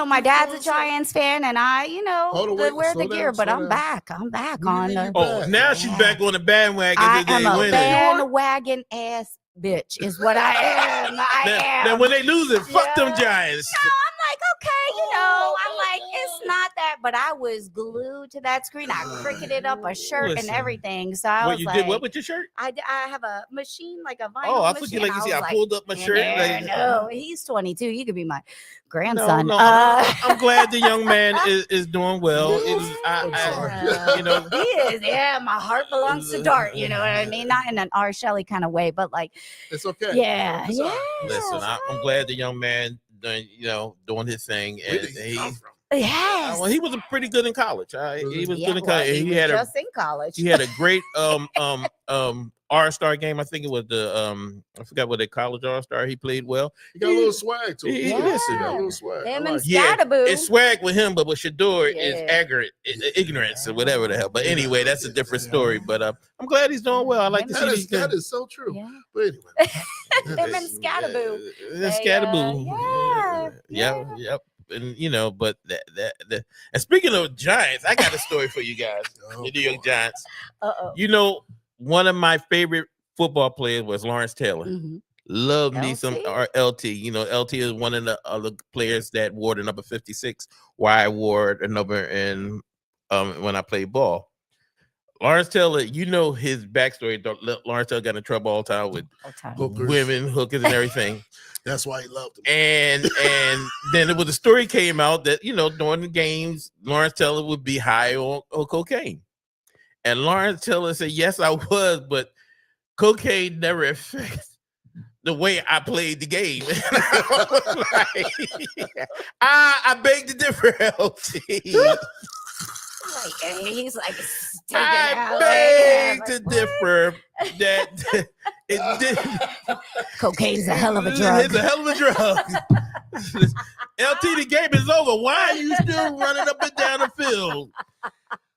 my dad's a Giants fan, and I, Hold on, wait, wear slow the down, gear, but slow I'm down. back. I'm back What do you on mean the. you Oh, back? now she's back on the bandwagon. I that they am a winning. bandwagon ass bitch, is what I am. I am. Now when they lose it, fuck them Yeah. Giants. No, I'm like, okay, I'm like, it's not that, but I was glued to that screen. I cricketed up a shirt Listen. and everything. So I What was you like, did? What with your shirt? I have a machine, like a vinyl Oh, I machine. thought you like you see. was I pulled up my shirt. "Yeah, Like, no, he's 22. He could be my grandson. No, I'm glad the young man is doing well. It was, Yeah. you know, He is, yeah. My heart belongs to Dart. You know what I mean? Not in an R. Shelley kind of way, but like, It's okay. yeah, It's yeah. all right. listen, I'm glad the young man, doing his thing, Where and did he come he's from? Yes. Well, he was pretty good in college. He was Yeah, good in well, college. he was just in college. He had a great All-Star game. I think it was the I forgot what the college All-Star. He played well. He got a little swag to him. He He listen, got a little swag. Him I and like it. Yeah, Scatterboo. it's swag with him, but with Shador is Yeah. ignorance or whatever the hell. But anyway, that's a different story. But I'm glad he's doing well. I like to see these That things. is so true. Yeah. But anyway, Him and Scatterboo. Scatterboo. Yep. And you know, but that and speaking of Giants, I got a story for you guys. The New York Giants. You know, one of my favorite football players was Lawrence Taylor. Love me some LT. You know, LT is one of the other players that wore the number 56. Why I wore the number in when I played ball. Lawrence Taylor, you know his backstory. Lawrence Taylor got in trouble all the time with women, hookers, and everything. That's why he loved him. And then the story came out that, you know, during the games, Lawrence Taylor would be high on cocaine. And Lawrence Taylor said, yes, I was, but cocaine never affected the way I played the game. I beg to differ, LT. He's like, I beg to differ that it did. Cocaine's a hell of a drug. It's a hell of a drug. LT, the game is over. Why are you still running up and down the field?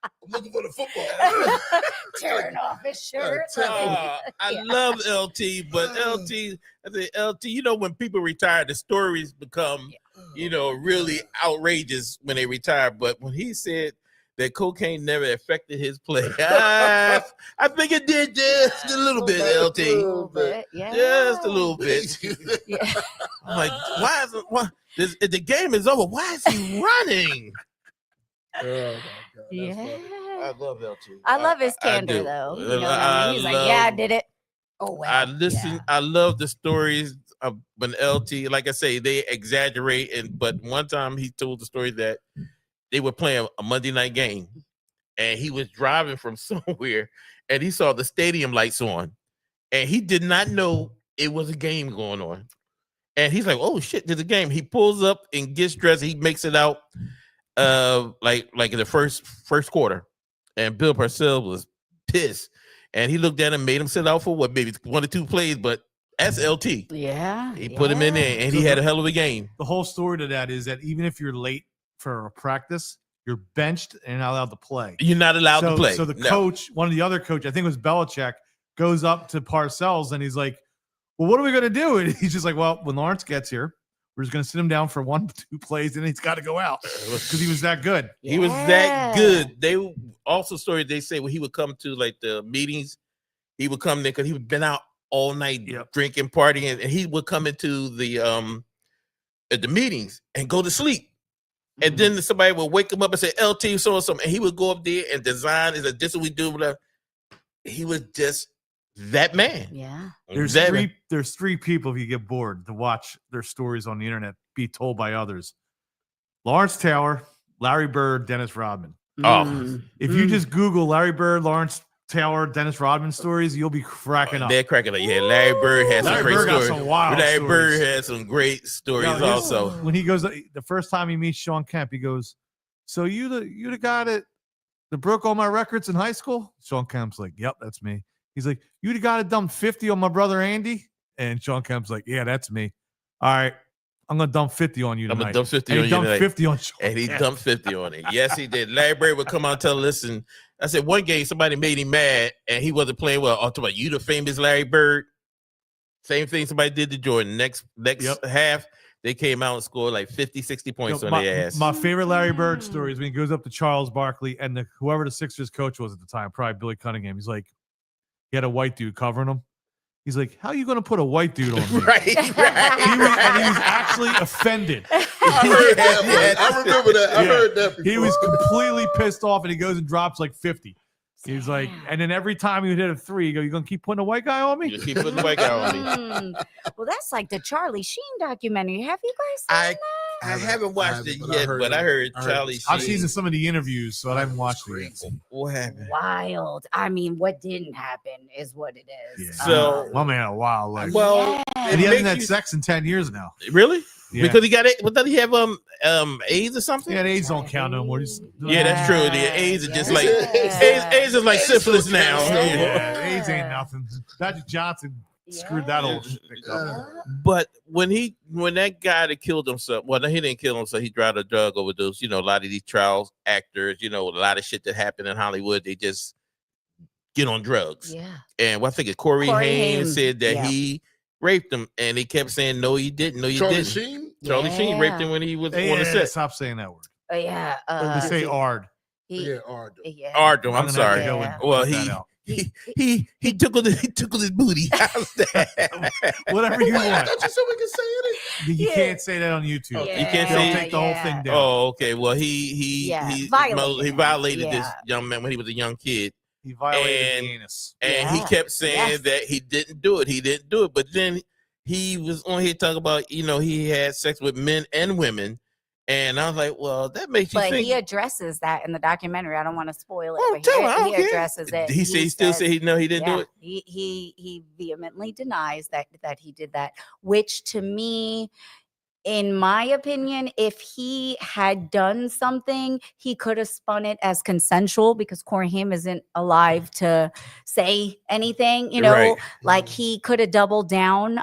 I'm looking for the football. Tearing off his shirt. I love LT, but LT, you know, when people retire, the stories become, you know, really outrageous when they retire. But when he said that cocaine never affected his play, I think it did just a little bit, LT. Just a little bit. I'm like, why is it? If the game is over, why is he running? Oh my God. I love LT. I love his candor, though. You know what I mean? He's like, I did it. Oh, well. I love the stories of when LT, like I say, they exaggerate. But one time he told the story that they were playing a Monday night game and he was driving from somewhere and he saw the stadium lights on and he did not know it was a game going on. And he's like, oh shit, there's a game. He pulls up and gets dressed. He makes it out like in the first quarter. And Bill Parcells was pissed. And he looked at him, made him sit out for maybe 1 or 2 plays, but that's LT. Yeah. He put him in there and he had a hell of a game. The whole story to that is that even if you're late for a practice, you're benched and not allowed to play. You're not allowed to play. So the coach, one of the other coach, I think it was Belichick, goes up to Parcells and he's like, well, what are we going to do? And he's just like, well, when Lawrence gets here, we're just going to sit him down for 1 or 2 plays and he's got to go out because he was that good. He was that good. They also stories they say when he would come to like the meetings, he would come there because he would been out all night drinking, partying, and he would come into the at the meetings and go to sleep. And then somebody would wake him up and say, LT, so and so, and he would go up there and design. Is this what we do? Whatever. He was just that man. Yeah. There's 3 people if you get bored to watch their stories on the internet be told by others. Lawrence Taylor, Larry Bird, Dennis Rodman. If you just Google Larry Bird, Lawrence Taylor, Dennis Rodman stories, you'll be cracking up. They're cracking up. Yeah, Larry Bird has some great stories. Larry Bird has some great stories also. When he goes, the first time he meets Sean Kemp, he goes, so you the guy that broke all my records in high school? Sean Kemp's like, yep, that's me. He's like, you the guy that dumped 50 on my brother Andy? And Sean Kemp's like, yeah, that's me. All right, I'm going to dump 50 on you tonight. I'm going to dump 50 on you tonight. 50 on Sean and he dumped 50 on it. Yes, he did. Larry Bird would come out and tell, listen, I said one game somebody made him mad and he wasn't playing well. I'll talk about you, the famous Larry Bird. Same thing somebody did to Jordan. Next half, they came out and scored like 50, 60 points on their ass. My favorite Larry Bird story is when he goes up to Charles Barkley and whoever the Sixers coach was at the time, probably Billy Cunningham. He's like, he had a white dude covering him. He's like, how are you going to put a white dude on me? Right. He was actually offended. I heard that one. I remember that. I heard that before. He was completely pissed off, and he goes and drops like 50. He's like, and then every time he would hit a 3, you go, you going to keep putting a white guy on me? Just keep putting the white guy on me. Well, that's like the Charlie Sheen documentary. Have you guys seen that? I haven't watched it yet, but I heard Charlie Sheen. I've seen some of the interviews, so I haven't watched it yet. What happened? Wild. I mean, what didn't happen is what it is. Yeah. So, my man, wow. Like, well, and he hasn't had sex in 10 years now. Really? Yeah. Because he got it. What did he have? AIDS or something? Yeah, AIDS don't count no more. Yeah, that's true. The AIDS is just like Yeah. AIDS is like syphilis now. Yeah, AIDS ain't nothing. Dr. Johnson screwed that old shit up. But when that guy that killed himself, well, he didn't kill himself. He died of drug overdose. You know, a lot of these trials actors, you know, a lot of shit that happened in Hollywood, they just get on drugs. Yeah. And I think Corey Haim said that he raped him, and he kept saying, "No, he didn't. No, you Charlie didn't." Sheen? Charlie Sheen raped him when he was on the set. Stop saying that word. Yeah. They say Ard. Yeah, Ard. Yeah. Ardum, I'm gonna sorry. have to go and Well, cut that out. he tickled his booty. How's that? Whatever you Wait, I want. thought you said we could say it. You can't say that on YouTube. You can't They'll say take the whole thing down. Oh, okay. Well, he violated this Yeah. young man when he was a young kid. He violated the anus. And he kept saying that he didn't do it. He didn't do it. But then he was on here talking about, you know, he had sex with men and women. And I was like, well, that makes you But think. he addresses that in the documentary. I don't want to spoil it. Oh, But tell him, I don't he care. addresses it. He still said he didn't do it. He vehemently denies that he did that, which to me, in my opinion, if he had done something, he could have spun it as consensual because Corey Haim isn't alive to say anything, you know, Right. like he could have doubled down.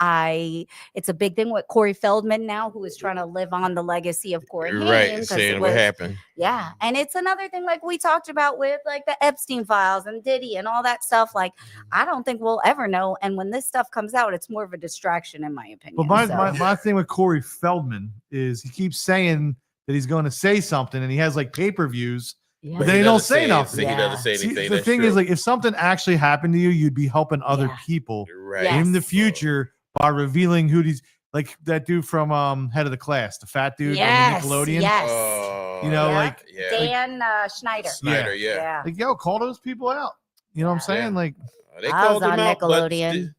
It's a big thing with Corey Feldman now, who is trying to live on the legacy of Corey Haim. Right. 'cause Saying it what was- happened. Yeah. And it's another thing like we talked about with like the Epstein files and Diddy and all that stuff. Like, I don't think we'll ever know. And when this stuff comes out, it's more of a distraction, in my opinion. But my thing with Corey Feldman is he keeps saying that he's going to say something and he has like pay-per-views, but then he don't say nothing. He doesn't say See, anything. the That's thing true. is, like, if something actually happened to you, you'd be helping other people Right. in the future by revealing who these, like that dude from Head of the Class, the fat dude from Nickelodeon. Yes. You know, Yeah. like Dan Schneider. Snyder, yeah. like, yo, call those people out. You know what I'm saying? Like, They I was called on him out, but Nickelodeon.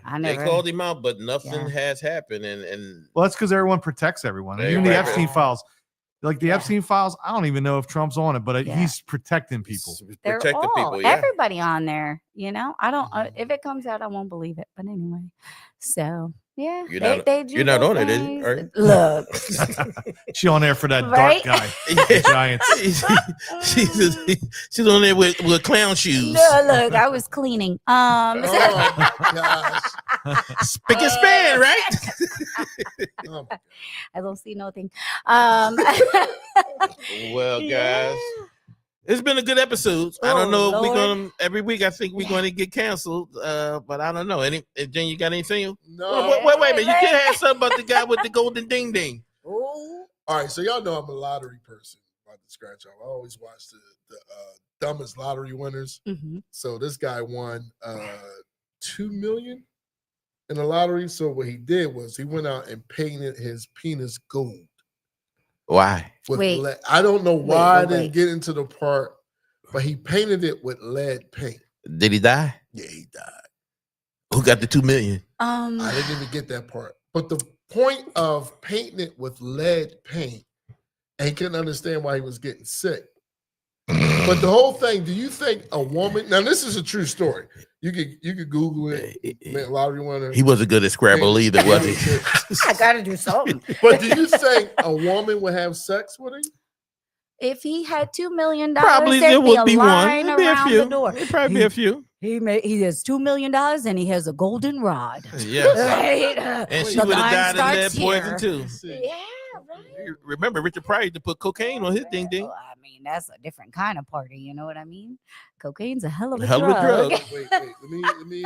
I they never. called him out, but nothing has happened. And well, that's because everyone protects everyone. Right, Even the right, Epstein right. files. Like the Epstein files, I don't even know if Trump's on it, but he's protecting people. They're protecting all, people, yeah. everybody on there. You know, I don't. If it comes out, I won't believe it. But anyway, so yeah, You're not on it, is you? Are you? Look, She on there for that Right? dark guy, the Giants. she's on there with clown shoes. no, look, I was cleaning. Oh my gosh. Spick and span, right? Oh, I don't see nothing. Well, guys, Yeah. it's been a good episode. I don't know if we're Lord. gonna every week. I think we're going to get canceled, but I don't know. Jen, you got anything? no. Wait a minute. You can't have something about the guy with the golden ding ding. Ooh. All right, so y'all know I'm a lottery person. About to scratch off. I always watch the dumbest lottery winners. Mhm. So this guy won $2 million in the lottery. So what he did was he went out and painted his penis gold. Why? With Wait. lead. I don't know why I wait. didn't get into the part, but he painted it with lead paint. Did he die? Yeah, he died. Who got the $2 million? I didn't even get that part. But the point of painting it with lead paint, and he couldn't understand why he was getting sick. But the whole thing, do you think a woman, now this is a true story. You could Google it, man, lottery winner. He wasn't good at Scrabble either, was he? I gotta do something. But do you think a woman would have sex with him? If he had $2 million, Probably there'd there be would a be one. line There'd be a around few. the door. There'd probably be a few. He has $2 million and he has a golden rod. Yes. Right? And she The would have line died of lead starts poison here. too. Yeah, right. Remember, Richard Pryor used to put cocaine on his ding ding. Well, I mean, that's a different kind of party. You know what I mean? Cocaine's a hell of a Hell of a drug. drug. Wait, let me.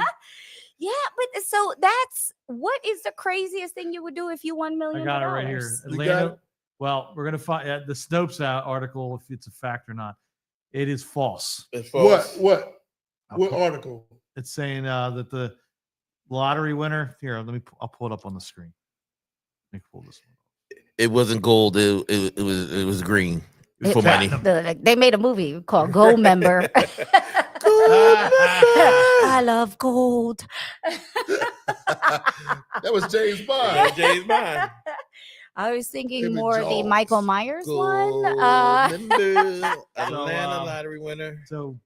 Yeah, but so that's what is the craziest thing you would do if you won I $1 million? got it right here. You got Atlanta. it? Well, we're gonna find the Snopes article if it's a fact or not. It is false. What I'll what put- article? It's saying that the lottery winner. Here, I'll pull it up on the screen. Let me pull this one. It wasn't gold. It was green for money. They made a movie called Gold Member. I love gold. That was James Bond. Yeah, James Bond. I was thinking Him and more the Jaws. Michael Myers one. Remember, Atlanta So, lottery winner. So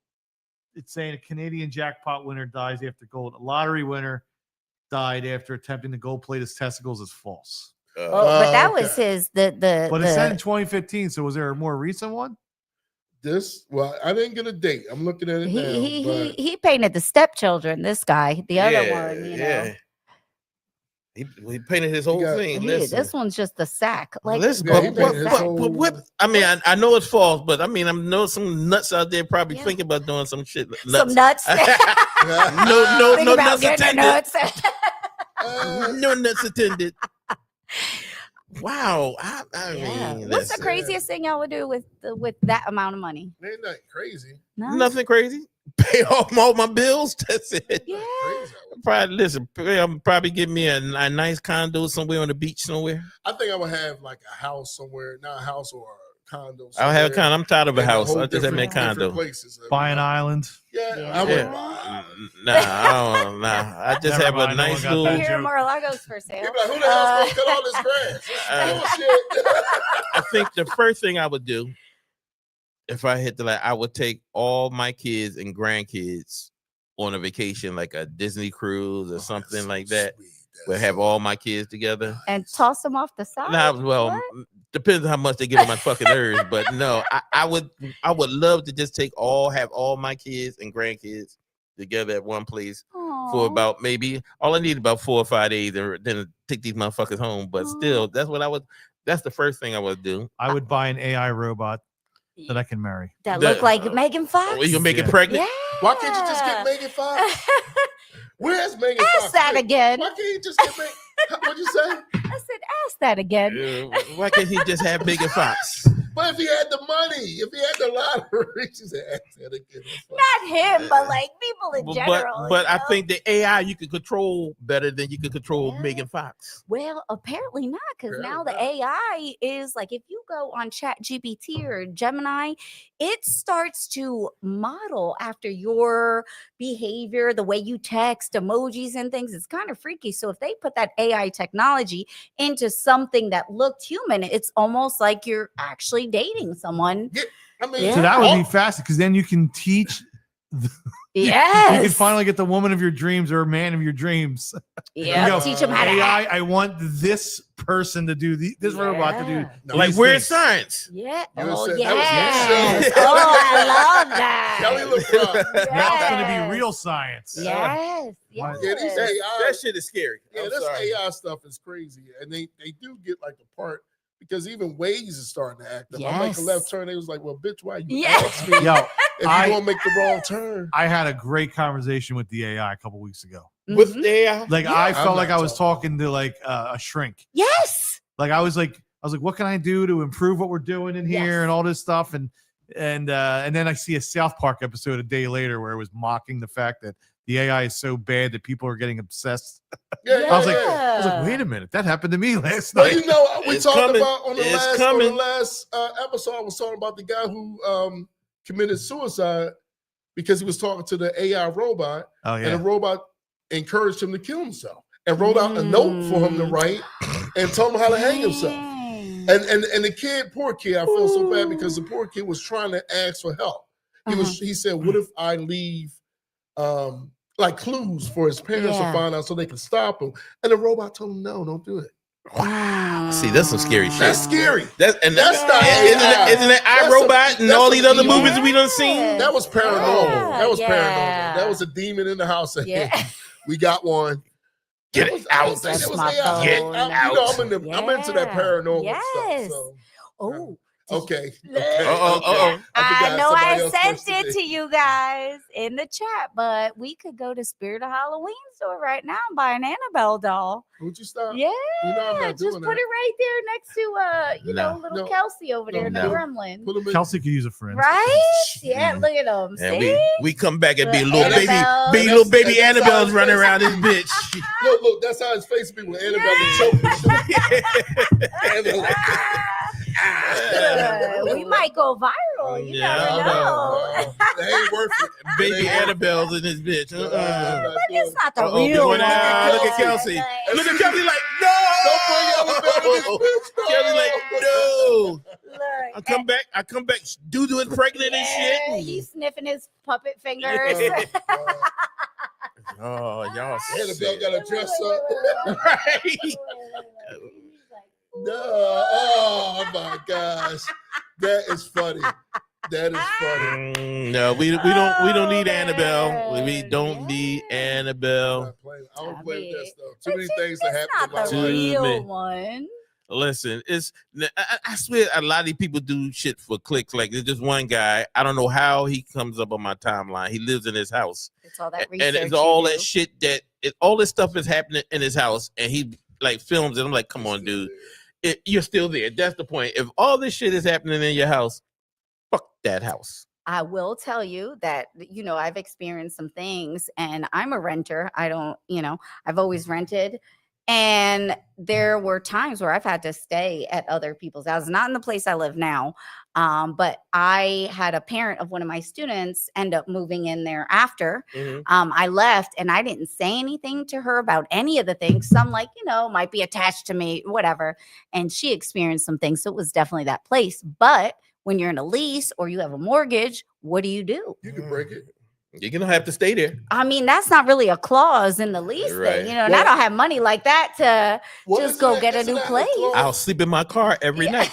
it's saying a Canadian jackpot winner dies after gold. A lottery winner died after attempting to gold plate his testicles is false. But that was okay. his But it said in 2015. So was there a more recent one? Well, I didn't get a date. I'm looking at it now. he painted the stepchildren. This guy, the other one, you know. He painted his whole thing. This one's just the sack. Like, listen, Yeah, he but painted his whole- what? I mean, I know it's false, but I mean, I know some nuts out there probably Yeah. thinking about doing some shit. some nuts. no Think about nuts getting attended. nuts. No nuts attended. Wow. I mean, What's the listen, craziest thing y'all would do with that amount of money? Ain't nothing crazy. No. nothing crazy. Pay off all my bills. That's it. Yeah. Crazy. Probably give me a nice condo somewhere on the beach somewhere. I think I would have like a house somewhere, not a house or a condo. I'll have a somewhere. condo. I'm tired of a In house. whole I just have me a different condo. places. Buy an island. Yeah, Yeah. I would Yeah. buy. Nah. I just Never have mind, a no one nice got little. that. Here, Mar-a-Lago's for sale. You'd be like, who the hell's gonna cut all this grass? This is bullshit. I think the first thing I would do, if I hit I would take all my kids and grandkids on a vacation, like a Disney cruise or something like that. We'll have all my kids together. And toss them off the side. Nah, well, What? depends on how much they get on my fucking nerves. But no, I would love to just have all my kids and grandkids together at one place for Aw. about maybe all I need about 4 or 5 days, and then take these motherfuckers home. But still, that's the first thing I would do. I would buy an AI robot that I can marry. that the- look like Megan Fox. Oh, you gonna make it Yeah. pregnant? Yeah. Why can't you just get Megan Fox? Where's Megan Fox? Ask that again. Why can't you just get Megan? What'd you say? I said, ask that again. Why can't he just have Megan Fox? But if he had the money, if he had the lottery, she said, ask that again. Not him, but like people in general. But you I know? think the AI you can control better than you can control Yeah. Megan Fox. Well, apparently not, because now the Apparently AI is like if you go on Chat GPT or Gemini, it starts to model after your behavior, the way you text, emojis, and things. It's kind of freaky. So if they put that AI technology into something that looked human, it's almost like you're actually dating someone. I mean, Yeah. So that would be fast because then you can teach. Yes. You can finally get the woman of your dreams or a man of your dreams. Yeah. You go, Teach them how to AI, act. I want this person to do this robot to do. Yeah. no, Like these where's things. science? Yeah. You Oh, said yes. that was your show. Oh, I love that. Kelly LeBron. Now it's going to Yes. be real science. Yes. Why- Yes. Yeah, these AI, That shit is scary. yeah, I'm this sorry. AI stuff is crazy, and they do get like the part because even Waze is starting to act up. I make a Yes. left turn. They was like, "Well, bitch, why you Yeah. ask me Yo, if I- you gonna make the wrong turn?" I had a great conversation with the AI a couple weeks ago. With Mhm. the AI? Like Yeah. I I'm felt like not I was talking. talking to like a shrink. Yes. Like I was like, what can I do to improve what we're doing in here Yes. and all this stuff? And then I see a South Park episode a day later where it was mocking the fact that the AI is so bad that people are getting obsessed. Yeah, I was like, Yeah. wait a minute, that happened to me last Well, night. you know, we It's talked coming. about on the It's last episode. I was talking about the guy who committed suicide because he was talking to the AI robot, Oh and yeah, the robot encouraged him to kill himself and wrote out a note for him to write and told him how to hang himself. Dang. And the kid, poor kid, I feel so bad because the poor kid was trying to ask for help. He said, "What if I leave like clues for his parents Yeah. to find out so they can stop him?" And the robot told him, "No, don't do it." Wow. See, that's some scary shit. That's scary. That's Not isn't AI. that That's iRobot and that's all a these other demon. movies we done seen? Yeah. That was paranormal. Yeah, That was yeah. paranormal. That was a demon in the house saying, Yeah. "We got one." Get That it was- I out. was thinking That's it was my AI. Get phone. You know, I'm into that Yeah. paranormal Yes. stuff. So, Oh. okay. Look. Uh-oh. I know somebody I else sent first it today. to you guys in the chat, but we could go to Spirit of Halloween store right now and buy an Annabelle doll. Would you stop? Yeah, You know I'm not just doing put that. it right there next to No. little No. Kelsey over there in No. the gremlin. Put 'em in- Kelsey could use a friend. Right? Yeah, look at them. And See? we come back and be Look, little baby, Annabelle. be little baby And that's Annabelle's how running it's around this bitch. Look, that's how his face be with Annabelle and choking. And they're like, We might go viral. You Yeah, never know. They ain't worth it. Baby They ain't worth Annabelle's in this bitch. it. I'm not But doing it's it. not the Uh-oh, real look one. at- look at Kelsey. Like, Look at Kelly like, no! Don't bring Annabelle to this bitch. No. Kelly like, no! look, I come back, Dudu is pregnant and yeah, shit. he's sniffing his puppet fingers. Uh, Oh, y'all Annabelle sick. got to dress up. Right. No, oh my gosh, that is funny. That is funny. No, we don't need Oh, Annabelle. We man. don't need Yeah. I'm Annabelle. not playing. I don't I play with that mean, stuff. Too many things that It's happen not in my the life. Too many. real one. Listen, I swear a lot of these people do shit for clicks. Like there's just one guy. I don't know how he comes up on my timeline. He lives in his house. It's all that And research. it's all you that do. shit all this stuff is happening in his house, and he like films it. I'm like, come It's on, still dude. there. You're still there. That's the point. If all this shit is happening in your house, fuck that house. I will tell you that, I've experienced some things and I'm a renter. I don't, I've always rented. And there were times where I've had to stay at other people's houses, not in the place I live now. But I had a parent of one of my students end up moving in there after. I left and I didn't say anything to her about any of the things. Some might be attached to me, whatever. And she experienced some things. So it was definitely that place. But when you're in a lease or you have a mortgage, what do? You can break it. You're gonna have to stay there. I mean, that's not really a clause in the lease Right. thing, and I don't have money like that to Well, just isn't go that- get a isn't new that place. clause? I'll sleep in my car every night.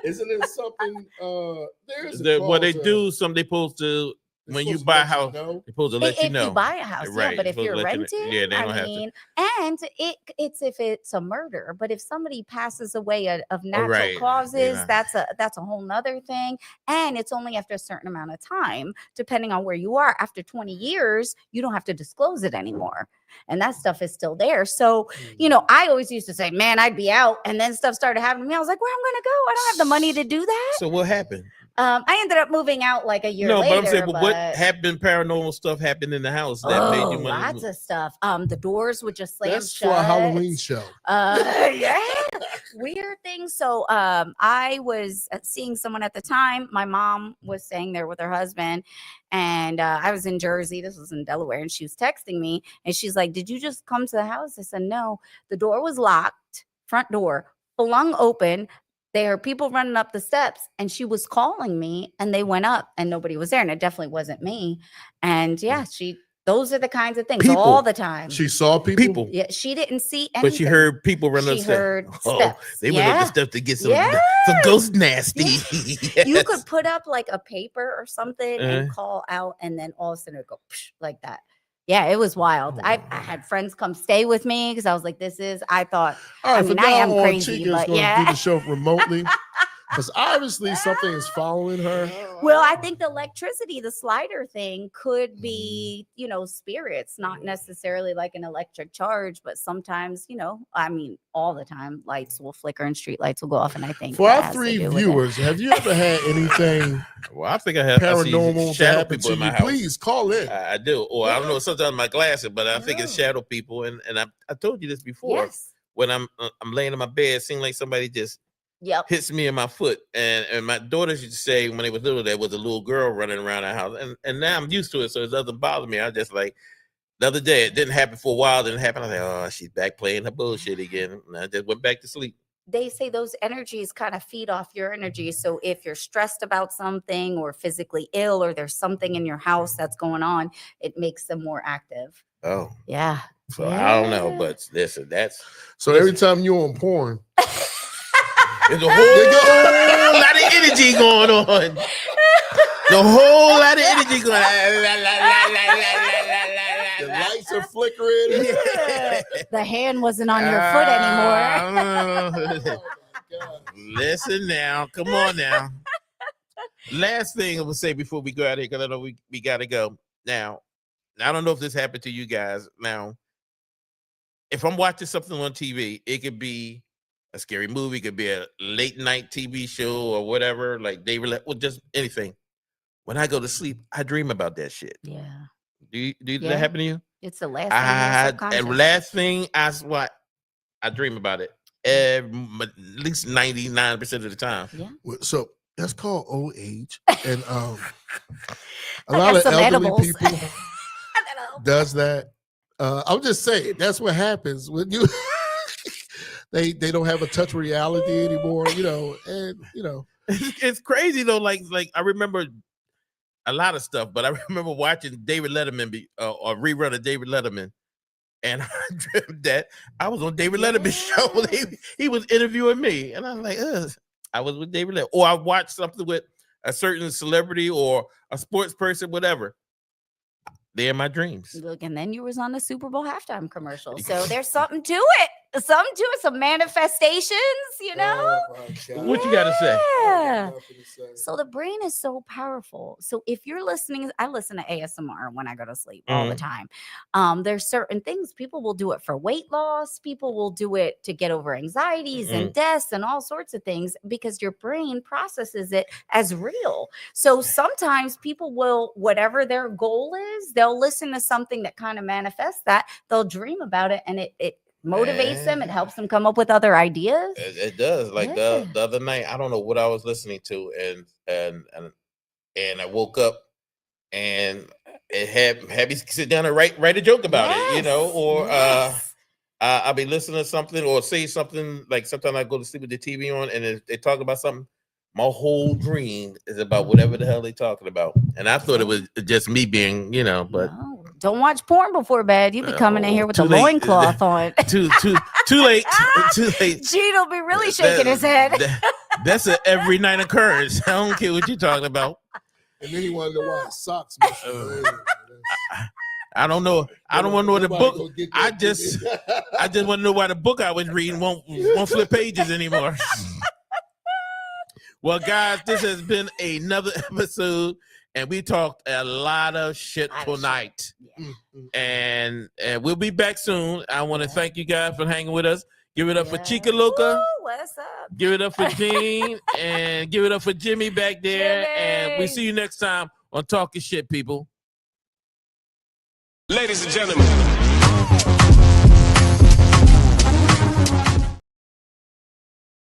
Isn't it something? There is What they clause, do, they supposed to they're when you supposed to buy a let house, know. they're supposed to let you If know. you buy a house, Right, but if supposed you're to let you know. renting, Yeah, they don't I have to. mean, and it's if it's a murder. But if somebody passes away of natural right. causes, Yeah. that's a whole nother thing. And it's only after a certain amount of time, depending on where you are. After 20 years, you don't have to disclose it anymore. And that stuff is still there. So, I always used to say, man, I'd be out. And then stuff started happening to me. I was like, where I'm going to go? I don't have the money to do that. So what happened? I ended up moving out like a year No, later. but I'm saying, but what happened? Paranormal stuff happened in the house that made you want lots of stuff. The doors would just slam That's shut. for a Halloween show. Yeah, weird things. So, I was seeing someone at the time. My mom was staying there with her husband, and I was in Jersey. This was in Delaware, and she was texting me, and she's like, "Did you just come to the house?" I said, "No." The door was locked. Front door flung open. There are people running up the steps, and she was calling me, and they went up, and nobody was there, and it definitely wasn't me. And yeah, those are the kinds of things People. all the time. She saw people. People. Yeah, she didn't see anything. But she heard people run up She the heard steps. Oh, steps. they went up the Yeah. steps to get some Yeah. ghost nasty. Yeah. You could put up like a paper or something and Uh-huh. call out, and then all of a sudden it would go psh, like that. Yeah, it was wild. I had friends come stay with me because I was like, I thought, All right, I mean, from I now am on, crazy, Chica is but going to yeah. do the show remotely because obviously something is following her. Well, I think the electricity, the slider thing could be, spirits, not necessarily like an electric charge, but sometimes, I mean, all the time lights will flicker and street lights will go off. And I think For that our has to three do with it. viewers, have you ever had anything Well, I think I have I see paranormal to shadow happen people to in my you? house. Please call in. I do. Or I don't know, sometimes my glasses, but I think it's Yeah. shadow people. And I told you this before. Yes. When I'm laying in my bed, it seems like somebody just Yep. hits me in my foot. And my daughters used to say when they was little, there was a little girl running around the house. And now I'm used to it, so it doesn't bother me. I just like the other day, it didn't happen for a while, didn't happen. I was like, oh, she's back playing her bullshit again. And I just went back to sleep. They say those energies kind of feed off your energy. So if you're stressed about something or physically ill, or there's something in your house that's going on, it makes them more active. Oh. Yeah. So I don't know, but listen, So every time you're on porn, there's a whole lot of energy going on. The whole lot of energy going the lights are flickering. The hand wasn't on your foot anymore. Oh, my God. Listen now, come on now. Last thing I will say before we go out here, because I know we got to go. Now, I don't know if this happened to you guys. Now, if I'm watching something on TV, it could be a scary movie, it could be a late night TV show or whatever, like just anything. When I go to sleep, I dream about that shit. Yeah. Do Yeah. that happen to you? It's the last thing in your subconscious. And last thing I dream about it at least 99% of the time. Yeah. So that's called old age, and a I lot got of some elderly edibles. people does that. I'm just saying that's what happens when you they don't have a touch reality anymore, and It's crazy though. Like I remember a lot of stuff, but I remember watching David Letterman or rerun of David Letterman, and I dreamt that I was on David Letterman's show. He was interviewing me, and I was like, ugh. I was with David Letterman, or I watched something with a certain celebrity or a sports person, whatever. They're in my dreams. Look, and then you was on the Super Bowl halftime commercial. So there's something to it. Something to it. Some manifestations, you know? Oh my God. What you got to say? Yeah. Nothing to say. So the brain is so powerful. So if you're listening, I listen to ASMR when I go to sleep all the time. There's certain things people will do it for weight loss. People will do it to get over anxieties and deaths and all sorts of things because your brain processes it as real. So sometimes people will, whatever their goal is, they'll listen to something that kind of manifests that. They'll dream about it, and it motivates them. It helps them come up with other ideas. It does. Like the other night, I don't know what I was listening to, and I woke up and it had me sit down and write a joke about it, you know, or I'll be listening to something or say something, like sometimes I go to sleep with the TV on and they talk about something. My whole dream is about whatever the hell they talking about, and I thought it was just me being, you know, but. No. Don't watch porn before bed. You be coming in here with a loincloth on. Too late. Too late. Gene will be really shaking his head. That's an every night occurrence. I don't care what you're talking about. And then he wanted to watch socks. I don't know. I don't want to know the book. I just want to know why the book I was reading won't flip pages anymore. Well, guys, this has been another episode. And we talked a lot of shit tonight. And we'll be back soon. I want to thank you guys for hanging with us. Give it up for Chica Luca. Woo, what's up? Give it up for Gene. And give it up for Jimmy back there. Jimmy. And we see you next time on Talkin Shit, people. Ladies and gentlemen.